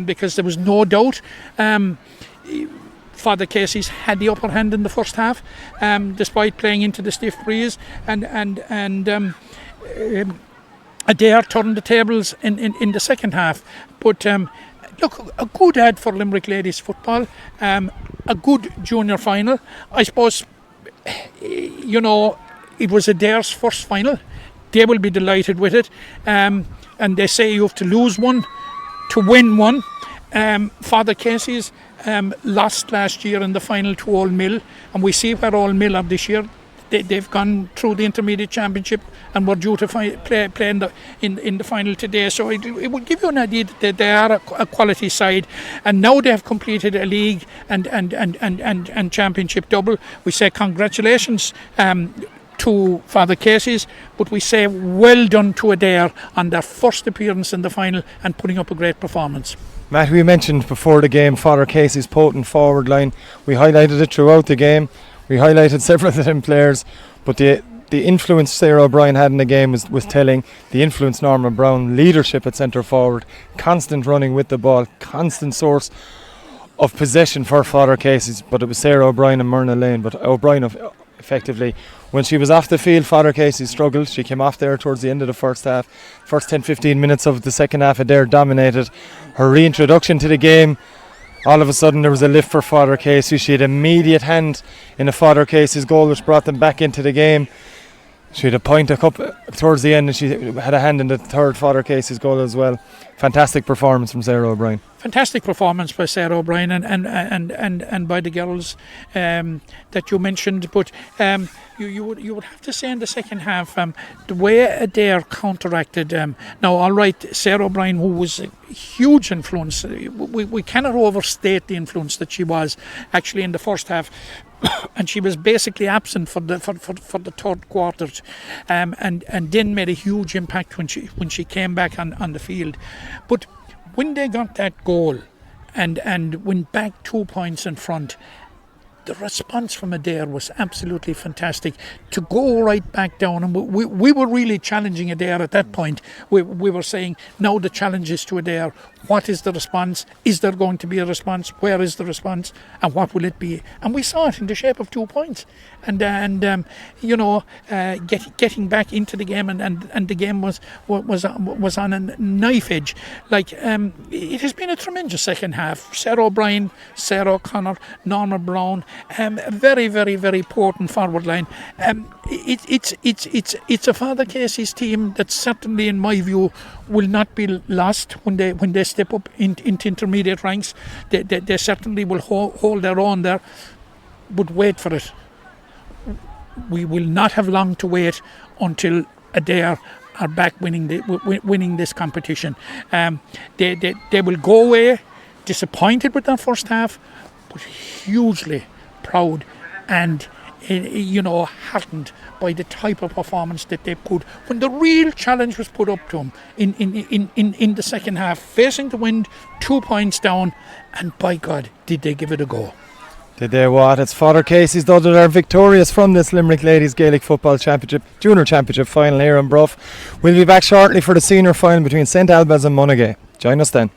because there was no doubt Father Casey's had the upper hand in the first half, despite playing into the stiff breeze, and Adare turned the tables in the second half. But look, a good ad for Limerick Ladies Football, a good junior final. I suppose, it was Adare's first final. They will be delighted with it. And they say you have to lose one to win one. Father Casey's lost last year in the final to Old Mill, and we see where Old Mill are this year. They've gone through the intermediate championship and were due to play in the final today. So it would give you an idea that they are a quality side, and now they have completed a league and championship double. We say congratulations to Father Casey's, but we say well done to Adare on their first appearance in the final and putting up a great performance. Matt, we mentioned before the game Father Casey's potent forward line. We highlighted it throughout the game. We highlighted several of them players, but the influence Sarah O'Brien had in the game was telling. The influence Norma Brown, leadership at centre forward, constant running with the ball, constant source of possession for Father Casey's. But it was Sarah O'Brien and Myrna Lane. But O'Brien effectively, when she was off the field, Father Casey struggled. She came off there towards the end of the first half. First 10-15 minutes of the second half, Adare dominated. Her reintroduction to the game, all of a sudden there was a lift for Father Casey. She had immediate hand in the Father Casey's goal, which brought them back into the game. She had a point towards the end, and she had a hand in the third Father Casey's goal as well. Fantastic performance from Sarah O'Brien. Fantastic performance by Sarah O'Brien and by the girls that you mentioned. But you would have to say in the second half, the way Adare counteracted. Now, all right, Sarah O'Brien, who was a huge influence, we cannot overstate the influence that she was actually in the first half. And she was basically absent for the third quarter, and then made a huge impact when she came back on the field. But when they got that goal and went back 2 points in front, the response from Adare was absolutely fantastic. To go right back down, and we were really challenging Adare at that point. We were saying, now the challenge is to Adare. What is the response? Is there going to be a response? Where is the response? And what will it be? And we saw it in the shape of 2 points. And getting back into the game, and the game was on a knife edge. It has been a tremendous second half. Sarah O'Brien, Sarah O'Connor, Norma Brown, a very, very, very important forward line. It's a Father Casey's team that certainly, in my view, will not be lost when they step up into intermediate ranks. They certainly will hold their own there. But wait for it. we will not have long to wait until Adare are back winning this competition. They will go away disappointed with their first half, but hugely proud and heartened by the type of performance that they put when the real challenge was put up to them in the second half, facing the wind, 2 points down, and by God, did they give it a go. Did they what? It's Father Casey's though that are victorious from this Limerick Ladies Gaelic Football Championship, Junior Championship final here in Bruff. We'll be back shortly for the senior final between St Albans and Monaghan. Join us then.